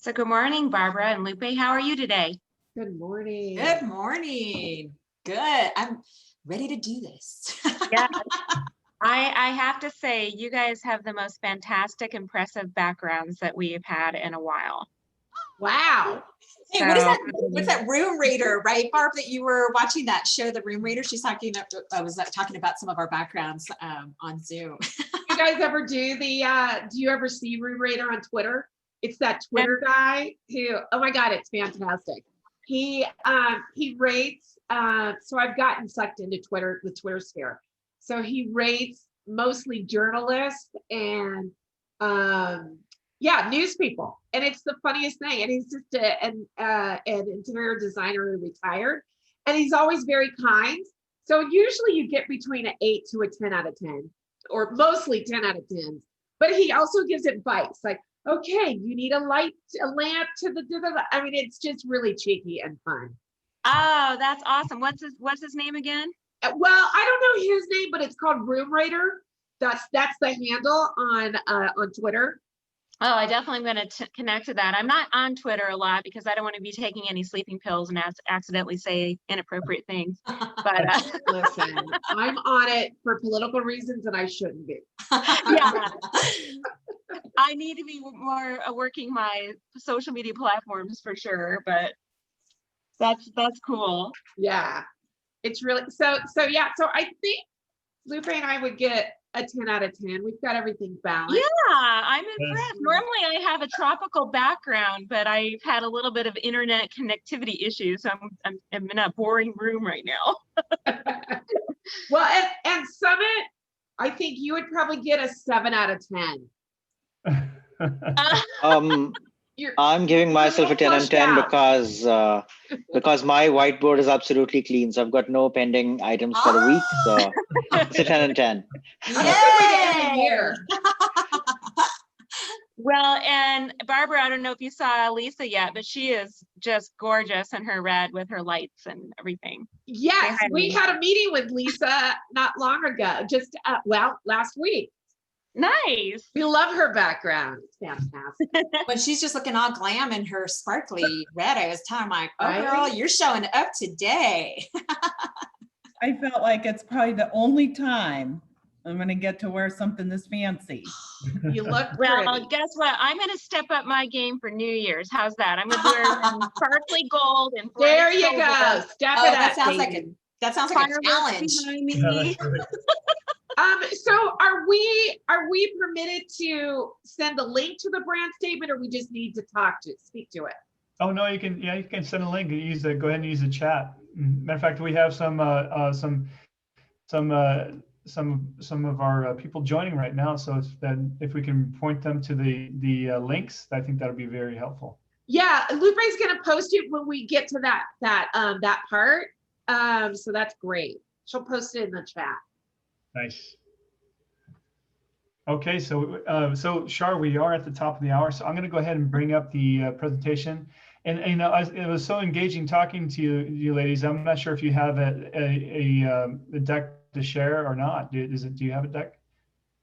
So good morning, Barbara and Lupe. How are you today? Good morning. Good morning. Good. I'm ready to do this. Yeah, I have to say, you guys have the most fantastic, impressive backgrounds that we have had in a while. Wow. Hey, what is So, that? What's that Room Raider, right, Barb? That you were watching that show, The Room Raider. She's talking. I was talking about some of our backgrounds on Zoom. You guys ever do do you ever see Room Raider on Twitter? It's that Twitter guy who, oh my God, it's fantastic. He rates, so I've gotten sucked into Twitter, the Twitter sphere. So he rates mostly journalists and yeah, news people. And it's the funniest thing. And he's just an interior designer who retired. And he's always very kind. So usually you get between an 8 to a 10 out of 10, or mostly 10 out of 10. But he also gives advice like, okay, you need a lamp to the, I mean, it's just really cheeky and fun. oh, that's awesome. What's his name again? Well, I don't know his name, but it's called Room Raider. That's the handle on Twitter. Oh, I definitely am going to connect to that. I'm not on Twitter a lot because I don't want to be taking any sleeping pills and accidentally say inappropriate things. But listen, I'm on it for political reasons and I shouldn't be. Yeah. I need to be more working my social media platforms for sure, but that's cool. Yeah, it's really so yeah. So I think Lupe and I would get a 10 out of 10. We've got everything balanced. Yeah, I'm impressed. Normally I have a tropical background, but I've had a little bit of internet connectivity issues. So I'm in a boring room right now. Well, and Summit, I think you would probably get a 7 out of 10. I'm giving myself a 10 and 10 out. because my whiteboard is absolutely clean. So I've got no pending items for the week. So it's a 10 and 10. Yay! Well, and Barbara, I don't know if you saw Lisa yet, but she is just gorgeous in her red with her lights and everything. Yes, we had a meeting with Lisa not long ago, just last week. Nice. We love her background. It's fantastic. When she's just looking all glam in her sparkly red, I was telling her, like, oh girl, you're showing up today. I felt like it's probably the only time I'm going to get to wear something this fancy. You look well. pretty. Guess what? I'm going to step up my game for New Year's. How's that? I'm going to wear sparkly gold and there you go. Step it up. That sounds like a challenge. So are we permitted to send a link to the brand statement, or we just need to speak to it? Oh no, you can send a link and go ahead and use the chat. Matter of fact, we have some of our people joining right now. So if we can point them to the links, I think that'll be very helpful. Yeah, Lupe's gonna post it when we get to that part. So that's great. She'll post it in the chat. Nice. Okay, so Shar, we are at the top of the hour, so I'm going to go ahead and bring up the presentation. And you know, it was so engaging talking to you ladies. I'm not sure if you have a deck to share or not. Do you have a deck?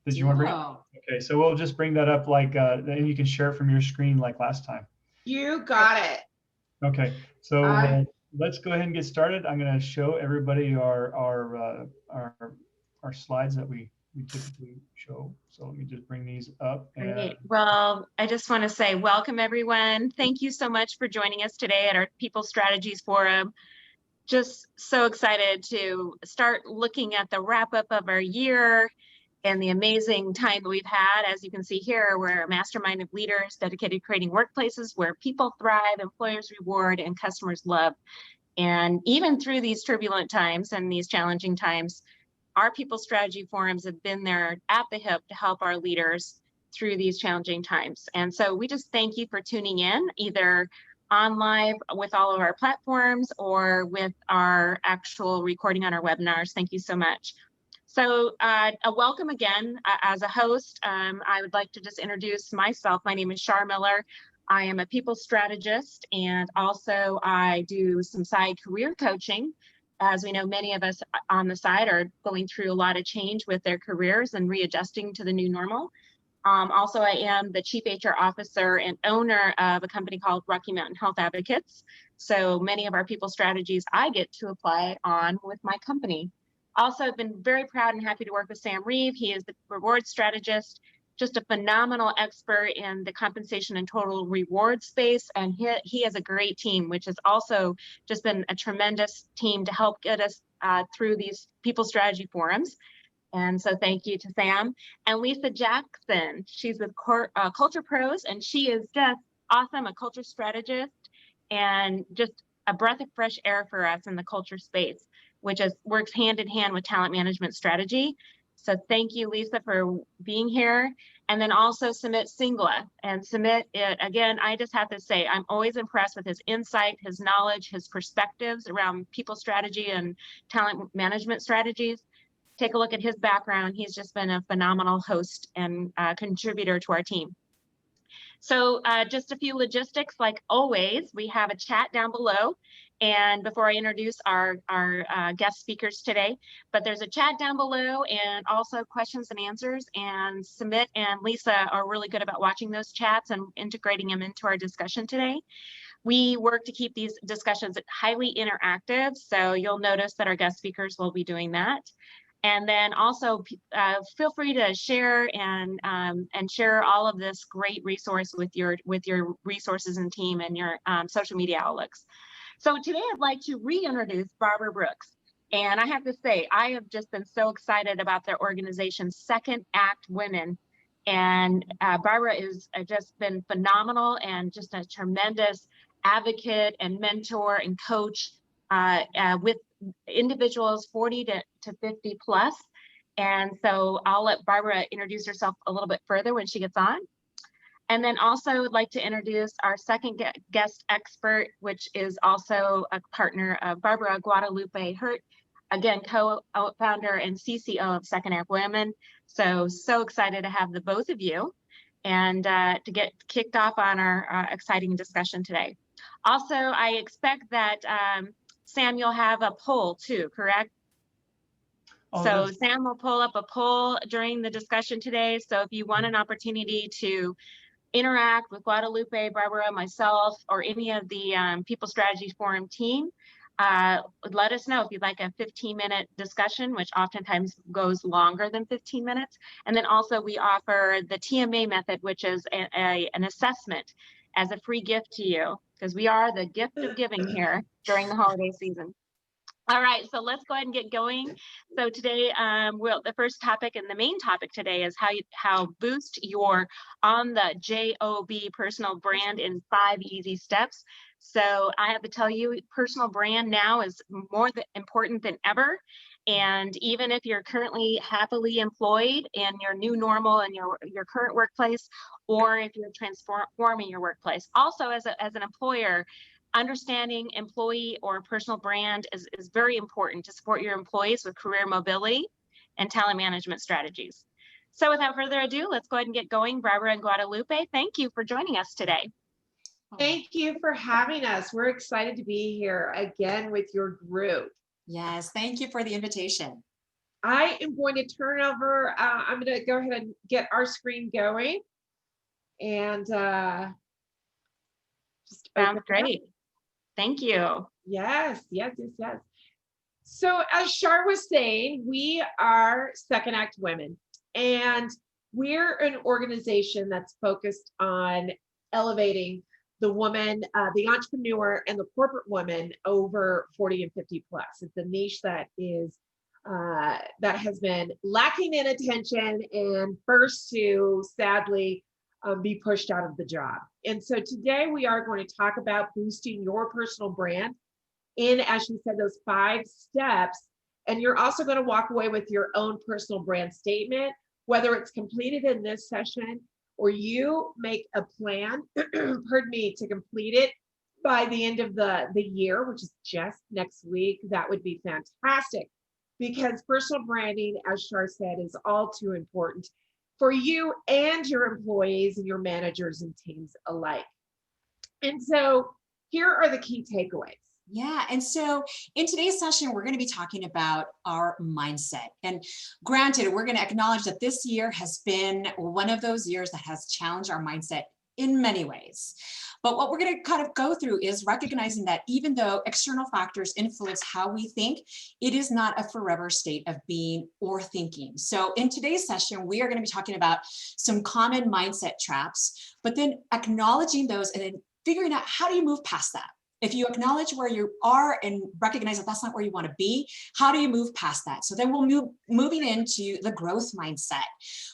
Did you want to bring it? Okay, so we'll just bring that up and you can share it from your screen like last time. You got it. Okay, so let's go ahead and get started. I'm going to show everybody our slides that we typically show. So let me just bring these up. Great. Well, I just want to say welcome everyone. Thank you so much for joining us today at our People Strategies Forum. Just so excited to start looking at the wrap up of our year and the amazing time that we've had. As you can see here, we're a mastermind of leaders dedicated to creating workplaces where people thrive, employers reward, and customers love. And even through these turbulent times and these challenging times, our People Strategy Forums have been there at the hip to help our leaders through these challenging times. And so we just thank you for tuning in, either on live with all of our platforms or with our actual recording on our webinars. Thank you so much. So a welcome again. As a host, I would like to just introduce myself. My name is Shar Miller. I am a people strategist, and also I do some side career coaching. As we know, many of us on the side are going through a lot of change with their careers and readjusting to the new normal. Also, I am the Chief HR Officer and owner of a company called Rocky Mountain Health Advocates. So many of our people strategies I get to apply on with my company. Also, I've been very proud and happy to work with Sam Reeve. He is the reward strategist, just a phenomenal expert in the compensation and total reward space. And he has a great team, which has also just been a tremendous team to help get us through these people strategy forums. And so thank you to Sam. And Lisa Jackson, she's with Culture Pros, and she is just awesome, a culture strategist, and just a breath of fresh air for us in the culture space, which works hand in hand with talent management strategy. So thank you, Lisa, for being here. And then also Sumit Singla. And Sumit, again, I just have to say, I'm always impressed with his insight, his knowledge, his perspectives around people strategy and talent management strategies. Take a look at his background. He's just been a phenomenal host and contributor to our team. So just a few logistics, like always, we have a chat down below. And before I introduce our guest speakers today, but there's a chat down below and also questions and answers. And Sumit and Lisa are really good about watching those chats and integrating them into our discussion today. We work to keep these discussions highly interactive. So you'll notice that our guest speakers will be doing that. And then also feel free to share and share all of this great resource with your resources and team and your social media outlooks. So today I'd like to reintroduce Barbara Brooks. And I have to say, I have just been so excited about their organization's Second Act Women. And Barbara has just been phenomenal and just a tremendous advocate and mentor and coach with individuals 40 to 50 plus. And so I'll let Barbara introduce herself a little bit further when she gets on. And then also would like to introduce our second guest expert, which is also a partner of Barbara, Guadalupe Hirt, again, co-founder and CCO of Second Act Women. So excited to have the both of you and to get kicked off on our exciting discussion today. Also, I expect that Sam, you'll have a poll too, correct? Oh, So yes. Sam will pull up a poll during the discussion today. So if you want an opportunity to interact with Guadalupe, Barbara, myself, or any of the People Strategy Forum team, let us know if you'd like a 15-minute discussion, which oftentimes goes longer than 15 minutes. And then also we offer the TMA method, which is an assessment as a free gift to you, because we are the gift of giving here during the holiday season. All right, so let's go ahead and get going. So today, the first topic and the main topic today is how boost your on the job personal brand in 5 easy steps. So I have to tell you, personal brand now is more important than ever. And even if you're currently happily employed in your new normal in your current workplace, or if you're transforming your workplace, also as an employer, understanding employee or personal brand is very important to support your employees with career mobility and talent management strategies. So without further ado, let's go ahead and get going. Barbara and Guadalupe, thank you for joining us today. Thank you for having us. We're excited to be here again with your group. Yes, thank you for the invitation. I am going to turn over, I'm going to go ahead and get our screen going. And just Sounds great. Thank you. Yes. So as Shar was saying, we are Second Act Women, and we're an organization that's focused on elevating the woman, the entrepreneur, and the corporate woman over 40 and 50 plus. It's a niche that is that has been lacking in attention and first to sadly be pushed out of the job. And so today we are going to talk about boosting your personal brand in, as you said, those 5 steps. And you're also going to walk away with your own personal brand statement, whether it's completed in this session or you make a plan, pardon me, to complete it by the end of the year, which is just next week. That would be fantastic, because personal branding, as Shar said, is all too important for you and your employees and your managers and teams alike. And so here are the key takeaways. Yeah, and so in today's session, we're going to be talking about our mindset. And granted, we're going to acknowledge that this year has been one of those years that has challenged our mindset in many ways. But what we're going to kind of go through is recognizing that even though external factors influence how we think, it is not a forever state of being or thinking. So in today's session, we are going to be talking about some common mindset traps, but then acknowledging those and then figuring out how do you move past that? If you acknowledge where you are and recognize that that's not where you want to be, how do you move past that? So then we'll moving into the growth mindset,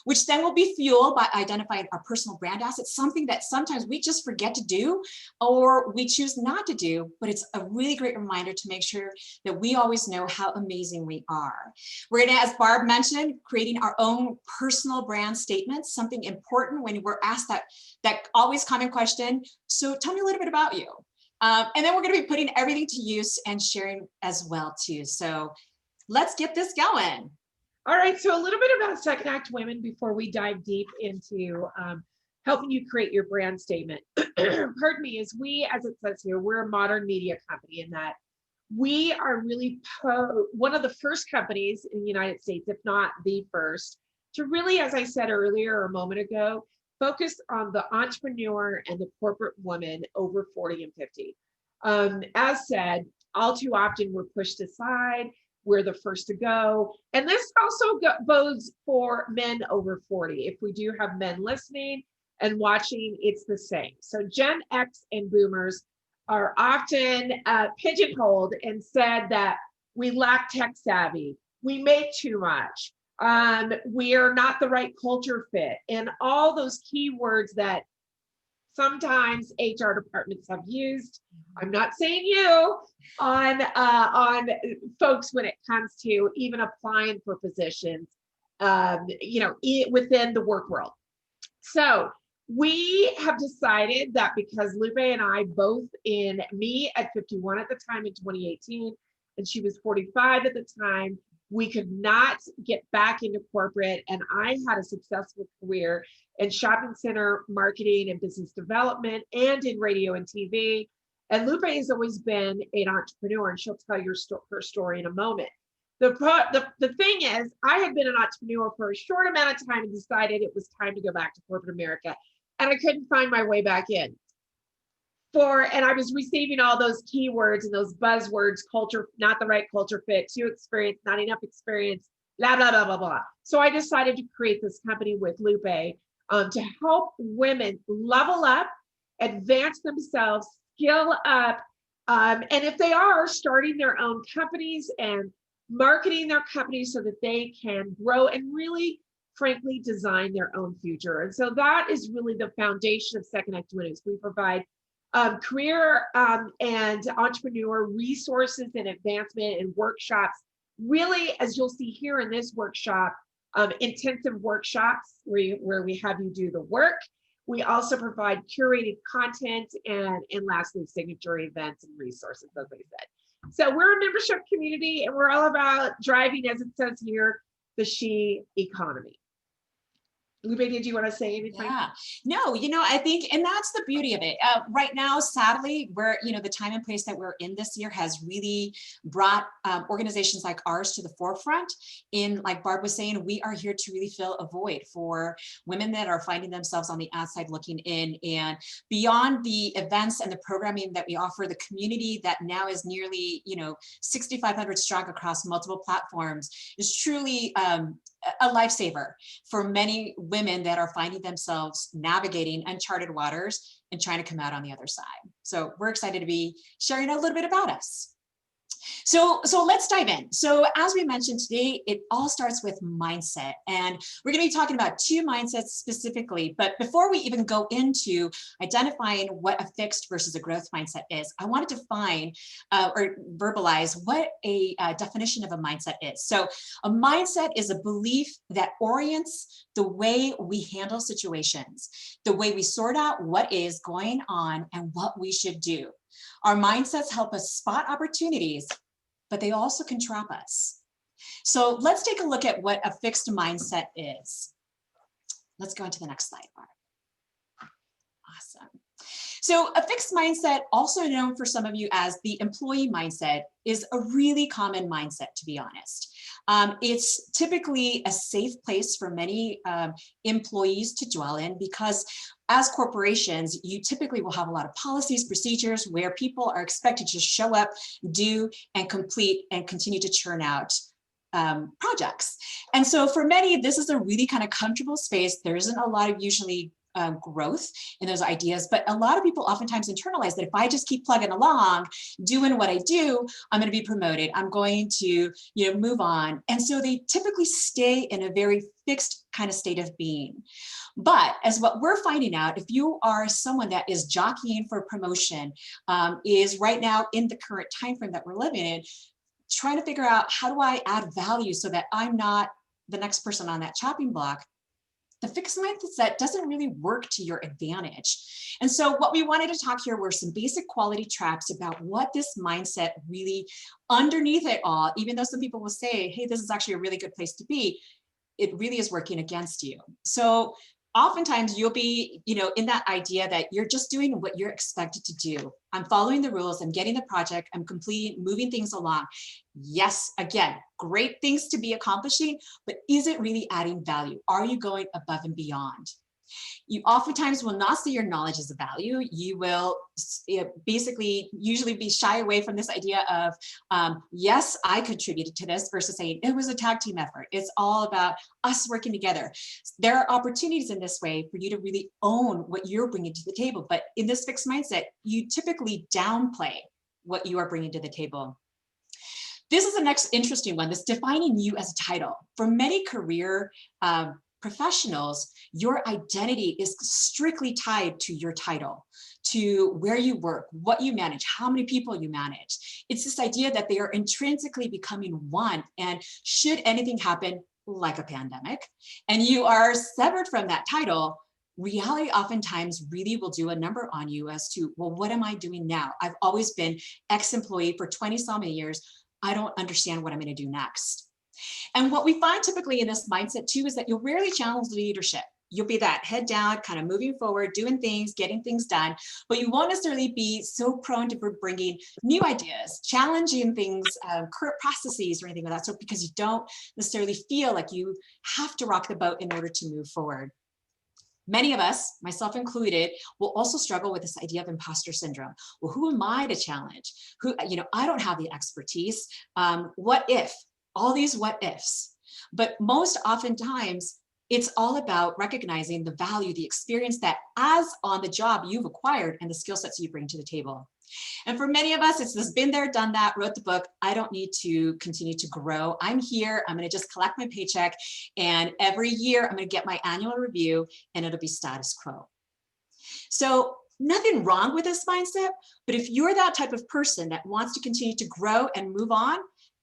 which then will be fueled by identifying our personal brand assets, something that sometimes we just forget to do or we choose not to do, but it's a really great reminder to make sure that we always know how amazing we are. We're going to, as Barb mentioned, creating our own personal brand statements, something important when we're asked that always common question. So tell me a little bit about you. And then we're going to be putting everything to use and sharing as well too. So let's get this going. All right, so a little bit about Second Act Women before we dive deep into helping you create your brand statement. Pardon me, as we, as it says here, we're a modern media company in that we are really one of the first companies in the United States, if not the first, to really, as I said earlier or a moment ago, focus on the entrepreneur and the corporate woman over 40 and 50. As said, all too often we're pushed aside, we're the first to go. And this also goes for men over 40. If we do have men listening and watching, it's the same. So Gen X and boomers are often pigeonholed and said that we lack tech savvy, we make too much, we are not the right culture fit, and all those keywords that sometimes HR departments have used. I'm not saying you on folks when it comes to even applying for positions, within the work world. So we have decided that because Lupe and I both me at 51 at the time in 2018, and she was 45 at the time, we could not get back into corporate. And I had a successful career in shopping center marketing and business development and in radio and TV. And Lupe has always been an entrepreneur, and she'll tell her story in a moment. The thing is, I had been an entrepreneur for a short amount of time and decided it was time to go back to corporate America. And I couldn't find my way back in. And I was receiving all those keywords and those buzzwords, culture, not the right culture fit, too experienced, not enough experience, blah, blah, blah, blah, blah. So I decided to create this company with Lupe to help women level up, advance themselves, skill up. And if they are starting their own companies and marketing their companies so that they can grow and really, frankly, design their own future. And so that is really the foundation of Second Act Women. We provide career and entrepreneur resources and advancement and workshops. Really, as you'll see here in this workshop, intensive workshops where we have you do the work. We also provide curated content and lastly, signature events and resources, as I said. So we're a membership community and we're all about driving, as it says here, the she economy. Lupe, did you want to say anything? Yeah, no, I think, and that's the beauty of it. Right now, sadly, the time and place that we're in this year has really brought organizations like ours to the forefront. Like Barb was saying, we are here to really fill a void for women that are finding themselves on the outside looking in. And beyond the events and the programming that we offer, the community that now is nearly, 6,500 strong across multiple platforms is truly a lifesaver for many women that are finding themselves navigating uncharted waters and trying to come out on the other side. So we're excited to be sharing a little bit about us. So let's dive in. So as we mentioned today, it all starts with mindset, and we're going to be talking about two mindsets specifically. But before we even go into identifying what a fixed versus a growth mindset is, I want to define or verbalize what a definition of a mindset is. So a mindset is a belief that orients the way we handle situations, the way we sort out what is going on and what we should do. Our mindsets help us spot opportunities, but they also can trap us. So let's take a look at what a fixed mindset is. Let's go into the next slide, Barb. Awesome. So a fixed mindset, also known for some of you as the employee mindset, is a really common mindset, to be honest. It's typically a safe place for many employees to dwell in, because as corporations, you typically will have a lot of policies, procedures where people are expected to show up, do, and complete, and continue to churn out projects. And so for many, this is a really kind of comfortable space. There isn't a lot of usually growth in those ideas, but a lot of people oftentimes internalize that if I just keep plugging along, doing what I do, I'm going to be promoted. I'm going to, move on. And so they typically stay in a very fixed kind of state of being. But as what we're finding out, if you are someone that is jockeying for promotion, is right now in the current time frame that we're living in, trying to figure out how do I add value so that I'm not the next person on that chopping block, the fixed mindset doesn't really work to your advantage. And so what we wanted to talk here were some basic quality traps about what this mindset really, underneath it all, even though some people will say, hey, this is actually a really good place to be, it really is working against you. So oftentimes you'll be, in that idea that you're just doing what you're expected to do. I'm following the rules, I'm getting the project, I'm completing, moving things along. Yes, again, great things to be accomplishing, but is it really adding value? Are you going above and beyond? You oftentimes will not see your knowledge as a value. You will basically usually be shy away from this idea of, yes, I contributed to this, versus saying it was a tag team effort. It's all about us working together. There are opportunities in this way for you to really own what you're bringing to the table. But in this fixed mindset, you typically downplay what you are bringing to the table. This is the next interesting one, this defining you as a title. For many career professionals, your identity is strictly tied to your title, to where you work, what you manage, how many people you manage. It's this idea that they are intrinsically becoming one, and should anything happen, like a pandemic, and you are severed from that title, reality oftentimes really will do a number on you as to, well, what am I doing now? I've always been ex-employee for 20-some years. I don't understand what I'm going to do next. And what we find typically in this mindset too is that you'll rarely challenge leadership. You'll be that head down, kind of moving forward, doing things, getting things done, but you won't necessarily be so prone to bringing new ideas, challenging things, current processes or anything like that. So because you don't necessarily feel like you have to rock the boat in order to move forward. Many of us, myself included, will also struggle with this idea of imposter syndrome. Well, who am I to challenge? I don't have the expertise. What if? All these what ifs. But most oftentimes, it's all about recognizing the value, the experience that as on the job you've acquired and the skill sets you bring to the table. And for many of us, it's this been there, done that, wrote the book. I don't need to continue to grow. I'm here. I'm going to just collect my paycheck. And every year I'm going to get my annual review and it'll be status quo. So nothing wrong with this mindset. But if you're that type of person that wants to continue to grow and move on,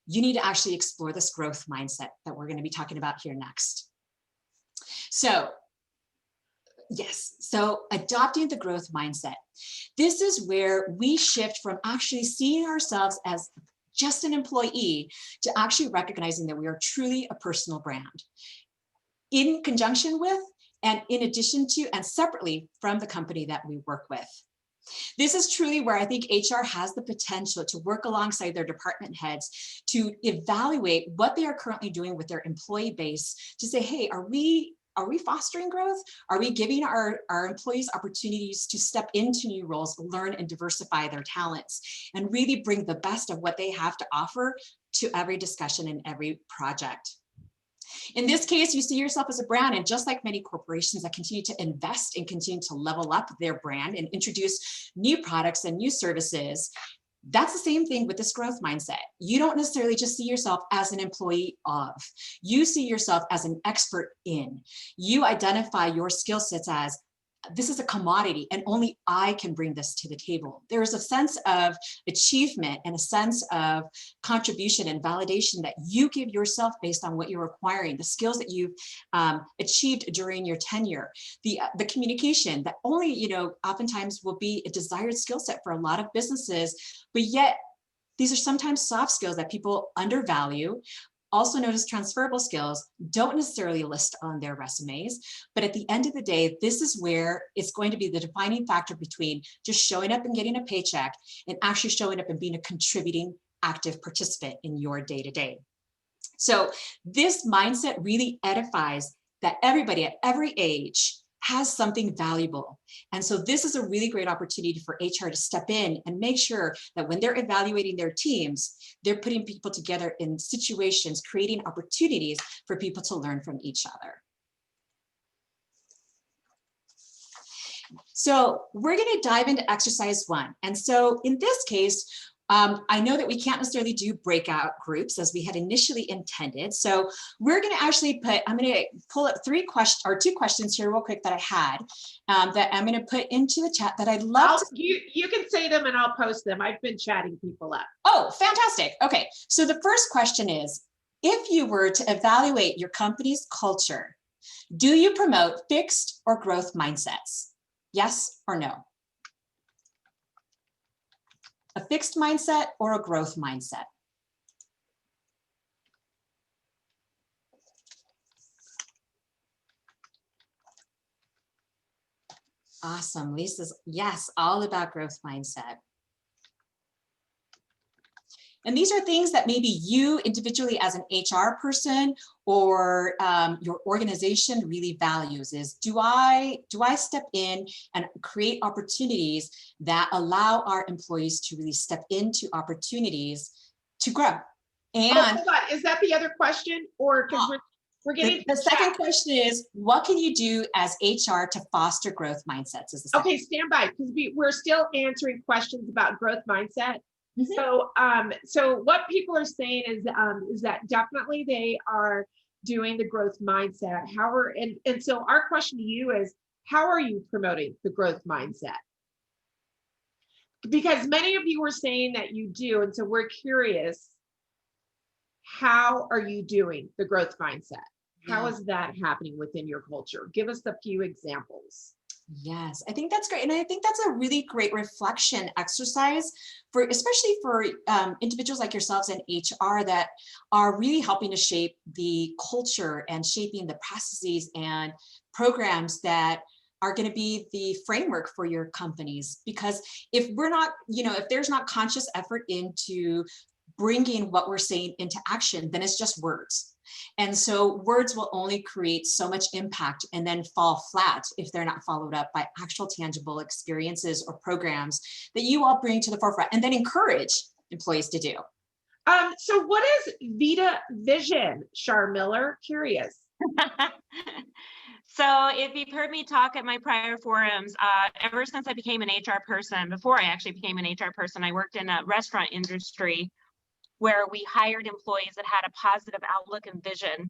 you need to actually explore this growth mindset that we're going to be talking about here next. So yes, so adopting the growth mindset. This is where we shift from actually seeing ourselves as just an employee to actually recognizing that we are truly a personal brand in conjunction with, and in addition to, and separately from the company that we work with. This is truly where I think HR has the potential to work alongside their department heads to evaluate what they are currently doing with their employee base to say, hey, are we fostering growth? Are we giving our employees opportunities to step into new roles, learn and diversify their talents, and really bring the best of what they have to offer to every discussion and every project? In this case, you see yourself as a brand, and just like many corporations that continue to invest and continue to level up their brand and introduce new products and new services, that's the same thing with this growth mindset. You don't necessarily just see yourself as an employee of, you see yourself as an expert in. You identify your skill sets as, this is a commodity and only I can bring this to the table. There is a sense of achievement and a sense of contribution and validation that you give yourself based on what you're acquiring, the skills that you've achieved during your tenure, the communication that only, oftentimes will be a desired skill set for a lot of businesses, but yet these are sometimes soft skills that people undervalue, also known as transferable skills, don't necessarily list on their resumes. But at the end of the day, this is where it's going to be the defining factor between just showing up and getting a paycheck and actually showing up and being a contributing active participant in your day-to-day. So this mindset really edifies that everybody at every age has something valuable. And so this is a really great opportunity for HR to step in and make sure that when they're evaluating their teams, they're putting people together in situations, creating opportunities for people to learn from each other. So we're going to dive into exercise 1. And so in this case, I know that we can't necessarily do breakout groups as we had initially intended. So we're going to actually I'm going to pull up 2 questions here real quick that I had that I'm going to put into the chat that I'd love to. You can say them and I'll post them. I've been chatting people up. Oh, fantastic. Okay. So the first question is, if you were to evaluate your company's culture, do you promote fixed or growth mindsets? Yes or no? A fixed mindset or a growth mindset? Awesome. Lisa's, yes, all about growth mindset. And these are things that maybe you individually as an HR person or your organization really values is, do I step in and create opportunities that allow our employees to really step into opportunities to grow? And hold on. Is that the other question? Or because we're getting the second question is, what can you do as HR to foster growth mindsets? Is the second. Okay, stand by, because we're still answering questions about growth mindset. Mm-hmm. So what people are saying is that definitely they are doing the growth mindset. And so our question to you is, how are you promoting the growth mindset? Because many of you were saying that you do, and so we're curious, how are you doing the growth mindset? How is that happening within your culture? Give us a few examples. Yes, I think that's great. And I think that's a really great reflection exercise for, especially for individuals like yourselves in HR that are really helping to shape the culture and shaping the processes and programs that are going to be the framework for your companies. Because if we're not, if there's not conscious effort into bringing what we're saying into action, then it's just words. And so words will only create so much impact and then fall flat if they're not followed up by actual tangible experiences or programs that you all bring to the forefront and then encourage employees to do. So what is Vita Vision, Char Miller? Curious. So if you've heard me talk at my prior forums, ever since I became an HR person, before I actually became an HR person, I worked in a restaurant industry where we hired employees that had a positive outlook and vision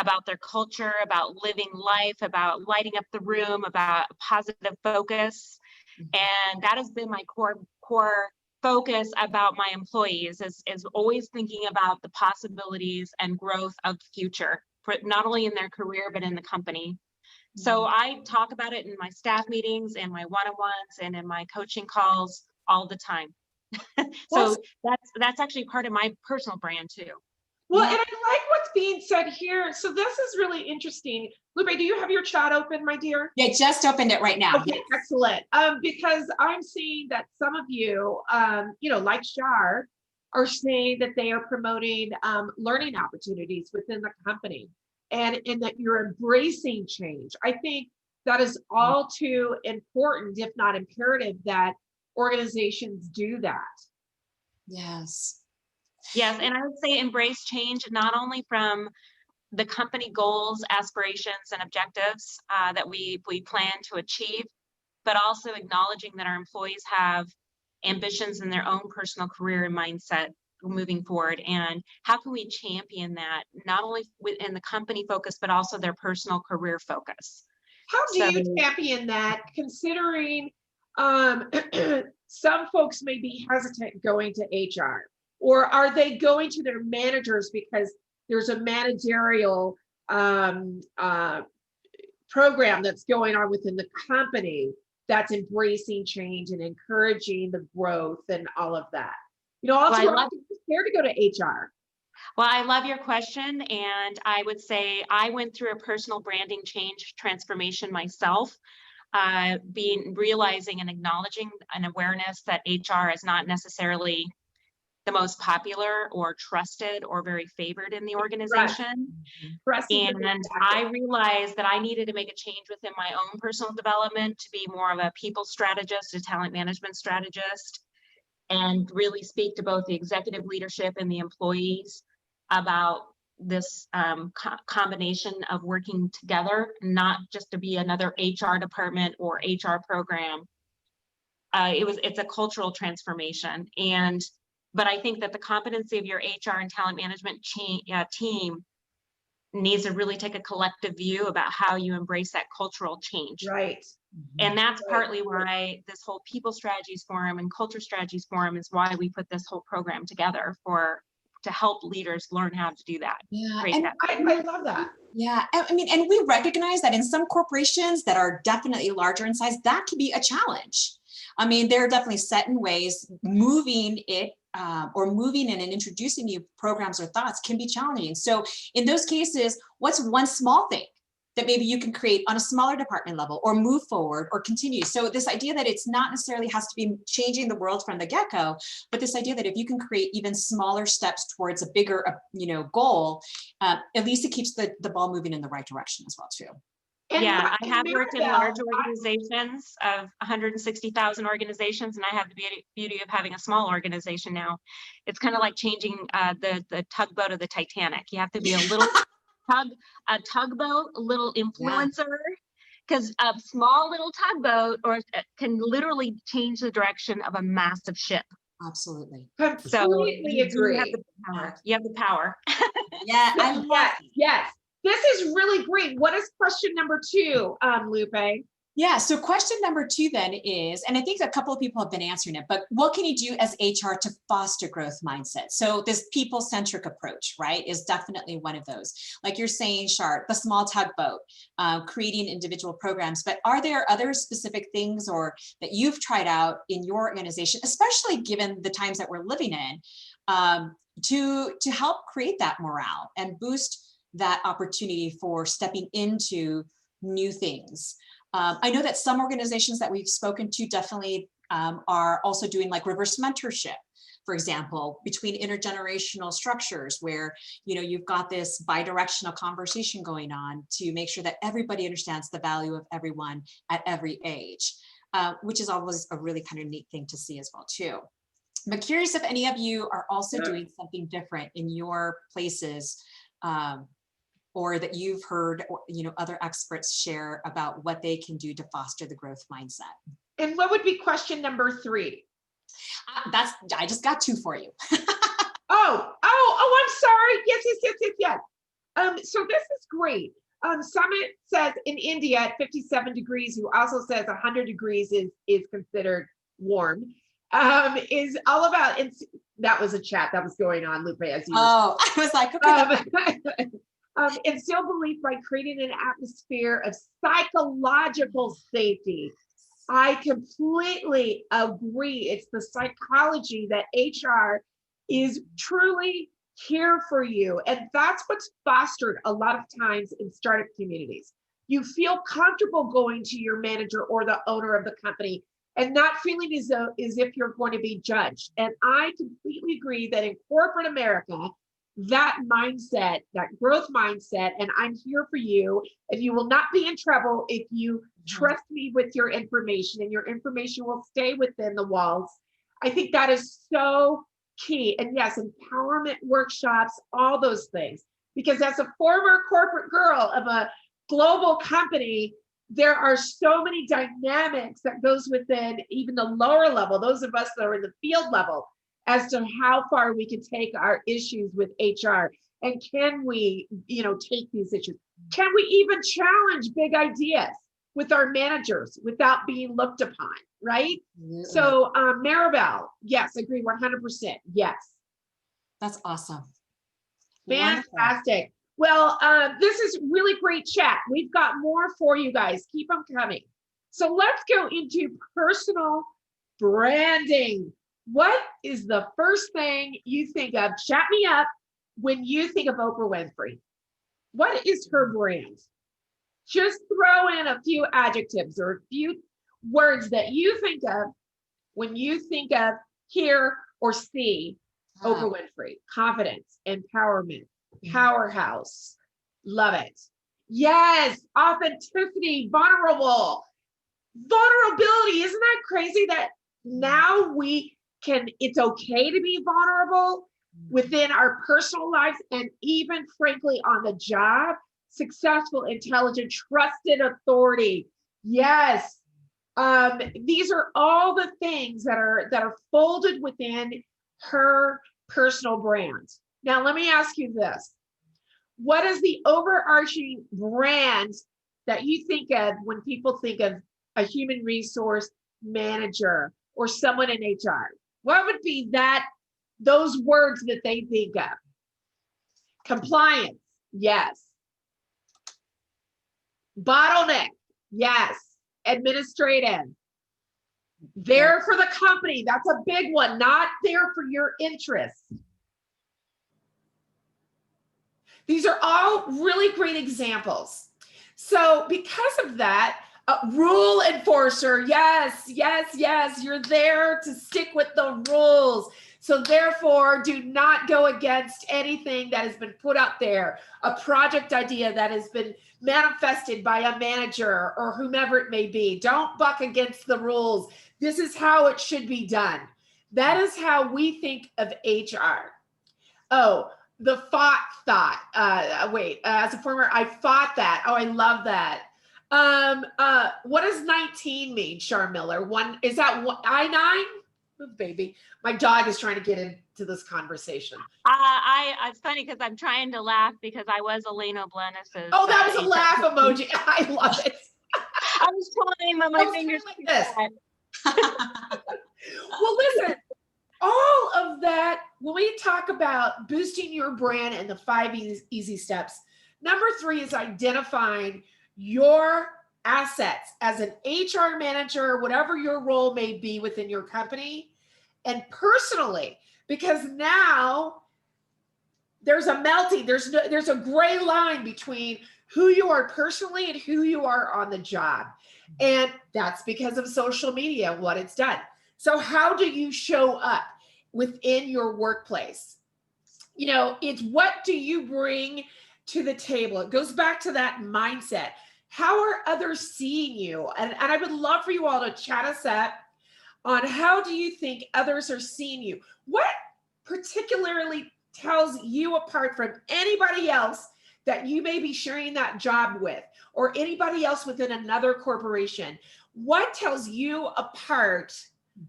about their culture, about living life, about lighting up the room, about positive focus. And that has been my core focus about my employees is always thinking about the possibilities and growth of the future, for not only in their career, but in the company. So I talk about it in my staff meetings and my one-on-ones and in my coaching calls all the time. So that's actually part of my personal brand too. Well, and I like what's being said here. So this is really interesting. Lupe, do you have your chat open, my dear? Yeah, just opened it right now. Okay, yes. Excellent. Because I'm seeing that some of you, like Char, are saying that they are promoting learning opportunities within the company and that you're embracing change. I think that is all too important, if not imperative, that organizations do that. Yes. Yes, and I would say embrace change not only from the company goals, aspirations, and objectives that we plan to achieve, but also acknowledging that our employees have ambitions in their own personal career and mindset moving forward. And how can we champion that not only within the company focus, but also their personal career focus? How do you champion that, considering some folks may be hesitant going to HR, or are they going to their managers because there's a managerial program that's going on within the company that's embracing change and encouraging the growth and all of that? Also, I'm scared to go to HR. Well, I love your question. And I would say I went through a personal branding change transformation myself, realizing and acknowledging an awareness that HR is not necessarily the most popular or trusted or very favored in the organization. Trust is a big And factor. I realized that I needed to make a change within my own personal development to be more of a people strategist, a talent management strategist, and really speak to both the executive leadership and the employees about this combination of working together, not just to be another HR department or HR program. It's a cultural transformation. But I think that the competency of your HR and talent management team needs to really take a collective view about how you embrace that cultural change. Right. And that's Right. partly why this whole People Strategies Forum and Culture Strategies Forum is why we put this whole program together to help leaders learn how to do that. Yeah, create and that. I love that. yeah, I mean, and we recognize that in some corporations that are definitely larger in size, that can be a challenge. I mean, there are definitely set in ways moving it or moving in and introducing new programs or thoughts can be challenging. So in those cases, what's one small thing that maybe you can create on a smaller department level or move forward or continue? So this idea that it's not necessarily has to be changing the world from the get-go, but this idea that if you can create even smaller steps towards a bigger goal, at least it keeps the ball moving in the right direction as well too. And Yeah, I have worked in Maribel, large organizations of 160,000 organizations, and I have the beauty of having a small organization now. It's kind of like changing the tugboat of the Titanic. You have to be a little tugboat, a little influencer, because a small little tugboat can literally change the direction of a massive ship. Absolutely. completely You agree. have the power. You have the power. Yeah, I love Yes. This is really great. What is question number 2, Lupe? Yeah, so question number 2 then is, and I think a couple of people have been answering it, but what can you do as HR to foster growth mindset? So this people-centric approach, right, is definitely one of those. Like you're saying, Shar, the small tugboat, creating individual programs, but are there other specific things or that you've tried out in your organization, especially given the times that we're living in, to help create that morale and boost that opportunity for stepping into new things? I know that some organizations that we've spoken to definitely are also doing like reverse mentorship, for example, between intergenerational structures where, you've got this bi-directional conversation going on to make sure that everybody understands the value of everyone at every age, which is always a really kind of neat thing to see as well too. I'm curious if any of you are also doing something different in your places, or that you've heard, other experts share about what they can do to foster the growth mindset. And what would be question number 3? I just got 2 for you. Oh, I'm sorry. Yes. So this is great. Summit says in India at 57 degrees, who also says 100 degrees is considered warm, is all about, and that was a chat that was going on, Lupe, as you I was like, okay. Instill belief by creating an atmosphere of psychological safety. I completely agree. It's the psychology that HR is truly here for you. And that's what's fostered a lot of times in startup communities. You feel comfortable going to your manager or the owner of the company and not feeling as if you're going to be judged. And I completely agree that in corporate America, that mindset, that growth mindset, and I'm here for you, and you will not be in trouble if you trust me with your information, and your information will stay within the walls. I think that is so key. And yes, empowerment workshops, all those things. Because as a former corporate girl of a global company, there are so many dynamics that goes within even the lower level, those of us that are in the field level, as to how far we can take our issues with HR. And can we, take these issues? Can we even challenge big ideas with our managers without being looked upon, right? Yeah. So Maribel, yes, agree 100%, yes. That's awesome. Fantastic. Wonderful. Well, this is really great chat. We've got more for you guys. Keep them coming. So let's go into personal branding. What is the first thing you think of? Chat me up when you think of Oprah Winfrey, what is her brand? Just throw in a few adjectives or a few words that you think of when you think of, hear, or see Oprah Winfrey. Confidence, empowerment, powerhouse. Love it. Yes, authenticity, vulnerable. Vulnerability. Isn't that crazy that now we can, it's okay to be vulnerable within our personal lives and even frankly on the job? Successful, intelligent, trusted authority. Yes. These are all the things that are folded within her personal brand. Now, let me ask you this. What is the overarching brand that you think of when people think of a human resource manager or someone in HR? What would be those words that they think of? Compliance, yes. Bottleneck, yes. Administrative. There for the company, that's a big one, not there for your interests. These are all really great examples. So because of that, rule enforcer, yes, yes, yes, you're there to stick with the rules. So therefore, do not go against anything that has been put out there, a project idea that has been manifested by a manager or whomever it may be. Don't buck against the rules. This is how it should be done. That is how we think of HR. Oh, the fought thought. As a former, I fought that. Oh, I love that. What does 19 mean, Char Miller? Is that I-9? Oh, baby, my dog is trying to get into this conversation. It's funny because I'm trying to laugh because I was Elena Blenis's. Oh, that was a laugh emoji. I love it. I was pulling my fingers like this. Well, listen, all of that, when we talk about boosting your brand and the 5 easy steps, number 3 is identifying your assets as an HR manager, whatever your role may be within your company, and personally, because now there's a melting, there's a gray line between who you are personally and who you are on the job. And that's because of social media, what it's done. So how do you show up within your workplace? You know, it's what do you bring to the table? It goes back to that mindset. How are others seeing you? And I would love for you all to chat us up on how do you think others are seeing you? What particularly tells you apart from anybody else that you may be sharing that job with, or anybody else within another corporation? What tells you apart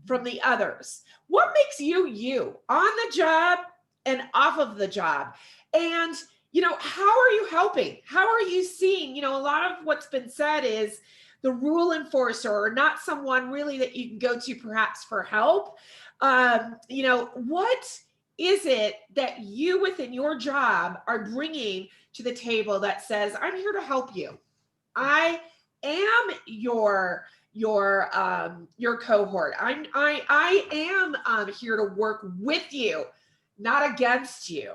from the others? What makes you you on the job and off of the job? And you know, how are you helping? How are you seeing? You know, a lot of what's been said is the rule enforcer, or not someone really that you can go to perhaps for help. You know, what is it that you within your job are bringing to the table that says, I'm here to help you. I am your cohort. I am here to work with you, not against you.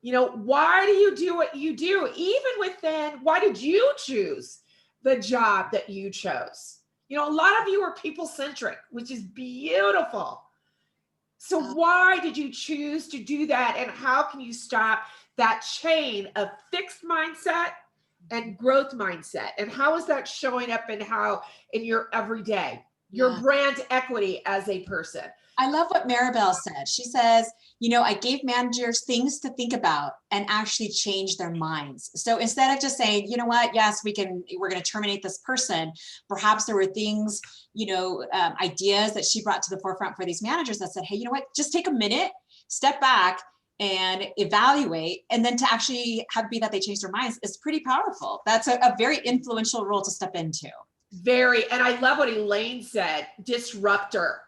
You know, why do you do what you do? Even within, why did you choose the job that you chose? You know, a lot of you are people-centric, which is beautiful. So why did you choose to do that? And how can you stop that chain of fixed mindset and growth mindset? And how is that showing up in your everyday, your brand equity as a person? I love what Maribel said. She says, you know, I gave managers things to think about and actually change their minds. So instead of just saying, you know what, yes, we're going to terminate this person, perhaps there were things, you know, ideas that she brought to the forefront for these managers that said, hey, you know what, just take a minute, step back and evaluate, and then to actually have be that they change their minds is pretty powerful. That's a very influential role to step into. Very, and I love what Elaine said, disruptor.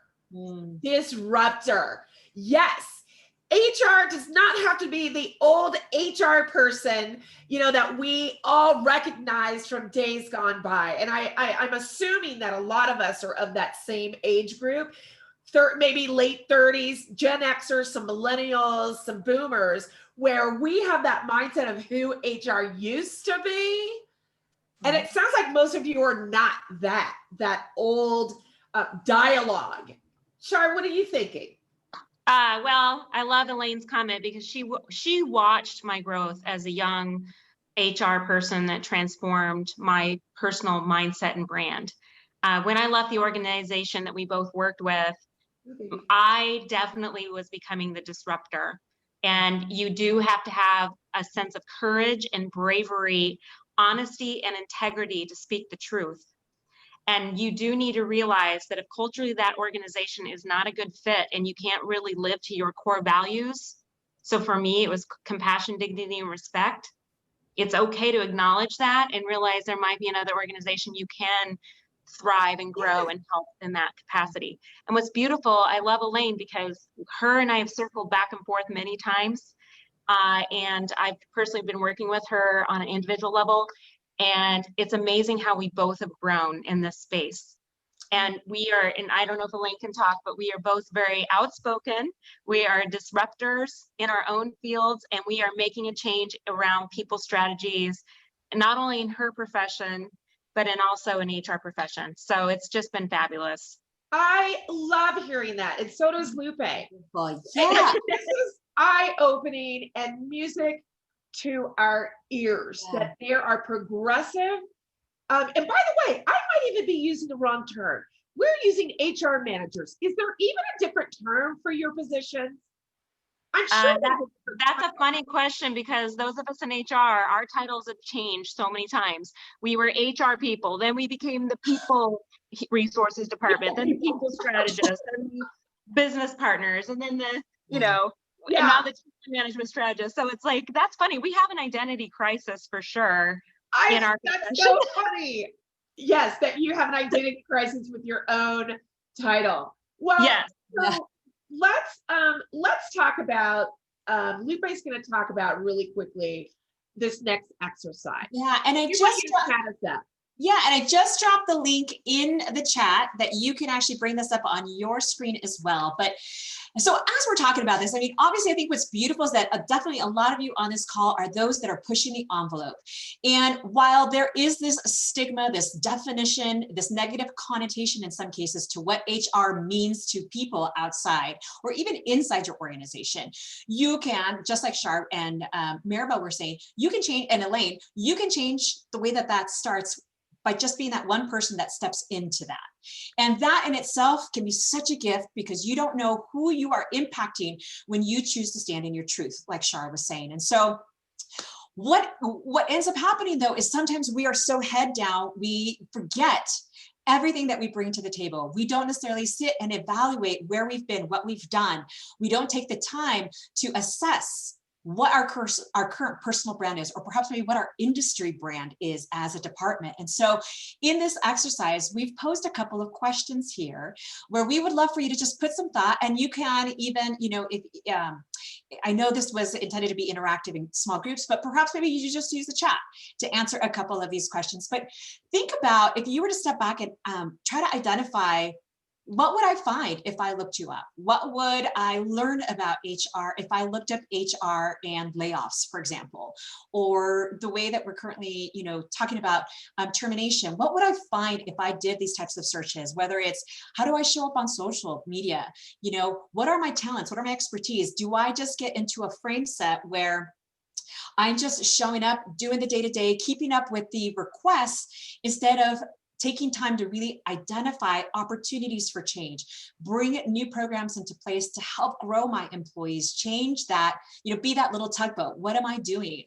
Disruptor. Yes. HR does not have to be the old HR person, you know, that we all recognize from days gone by. And I'm assuming that a lot of us are of that same age group. maybe late 30s, Gen Xers, some millennials, some boomers, where we have that mindset of who HR used to be. And it sounds like most of you are not that old dialogue. Char, what are you thinking? Well, I love Elaine's comment because she watched my growth as a young HR person that transformed my personal mindset and brand. When I left the organization that we both worked with, I definitely was becoming the disruptor. And you do have to have a sense of courage and bravery, honesty and integrity to speak the truth. And you do need to realize that if culturally that organization is not a good fit and you can't really live to your core values. So for me, it was compassion, dignity, and respect. It's okay to acknowledge that and realize there might be another organization you can thrive and grow and help in that capacity. And what's beautiful, I love Elaine because her and I have circled back and forth many times. And I've personally been working with her on an individual level. And it's amazing how we both have grown in this space. And we are, and I don't know if Elaine can talk, but we are both very outspoken. We are disruptors in our own fields, and we are making a change around people strategies, not only in her profession, but in also an HR profession. So it's just been fabulous. I love hearing that. And so does Lupe. Well, yeah. This is eye-opening and music to our ears, that there are progressive. And by the way, I might even be using the wrong term. We're using HR managers. Is there even a different term for your position? I'm sure that's a funny question because those of us in HR, our titles have changed so many times. We were HR people, then we became the people resources department, then the people strategists, and the business partners, and then the, and now the management strategist. So it's like, that's funny. We have an identity crisis for sure. That's so funny. Yes, that you have an identity crisis with your own title. Well, yes. So let's talk about, Lupe's going to talk about really quickly this next exercise. Yeah, and I just dropped the link in the chat that you can actually bring this up on your screen as well. But so as we're talking about this, I mean, obviously, I think what's beautiful is that definitely a lot of you on this call are those that are pushing the envelope. And while there is this stigma, this definition, this negative connotation in some cases to what HR means to people outside or even inside your organization, you can, just like Shar and Maribel were saying, you can change, and Elaine, you can change the way that starts by just being that one person that steps into that. And that in itself can be such a gift because you don't know who you are impacting when you choose to stand in your truth, like Shar was saying. And so what ends up happening though is sometimes we are so head down, we forget everything that we bring to the table. We don't necessarily sit and evaluate where we've been, what we've done. We don't take the time to assess what our current personal brand is, or perhaps maybe what our industry brand is as a department. And so in this exercise, we've posed a couple of questions here where we would love for you to just put some thought, and you can even, if I know this was intended to be interactive in small groups, but perhaps maybe you just use the chat to answer a couple of these questions. But think about if you were to step back and try to identify, what would I find if I looked you up? What would I learn about HR if I looked up HR and layoffs, for example, or the way that we're currently, talking about termination? What would I find if I did these types of searches? Whether it's how do I show up on social media? What are my talents? What are my expertise? Do I just get into a frame set where I'm just showing up, doing the day-to-day, keeping up with the requests instead of taking time to really identify opportunities for change, bring new programs into place to help grow my employees, change that, be that little tugboat. What am I doing?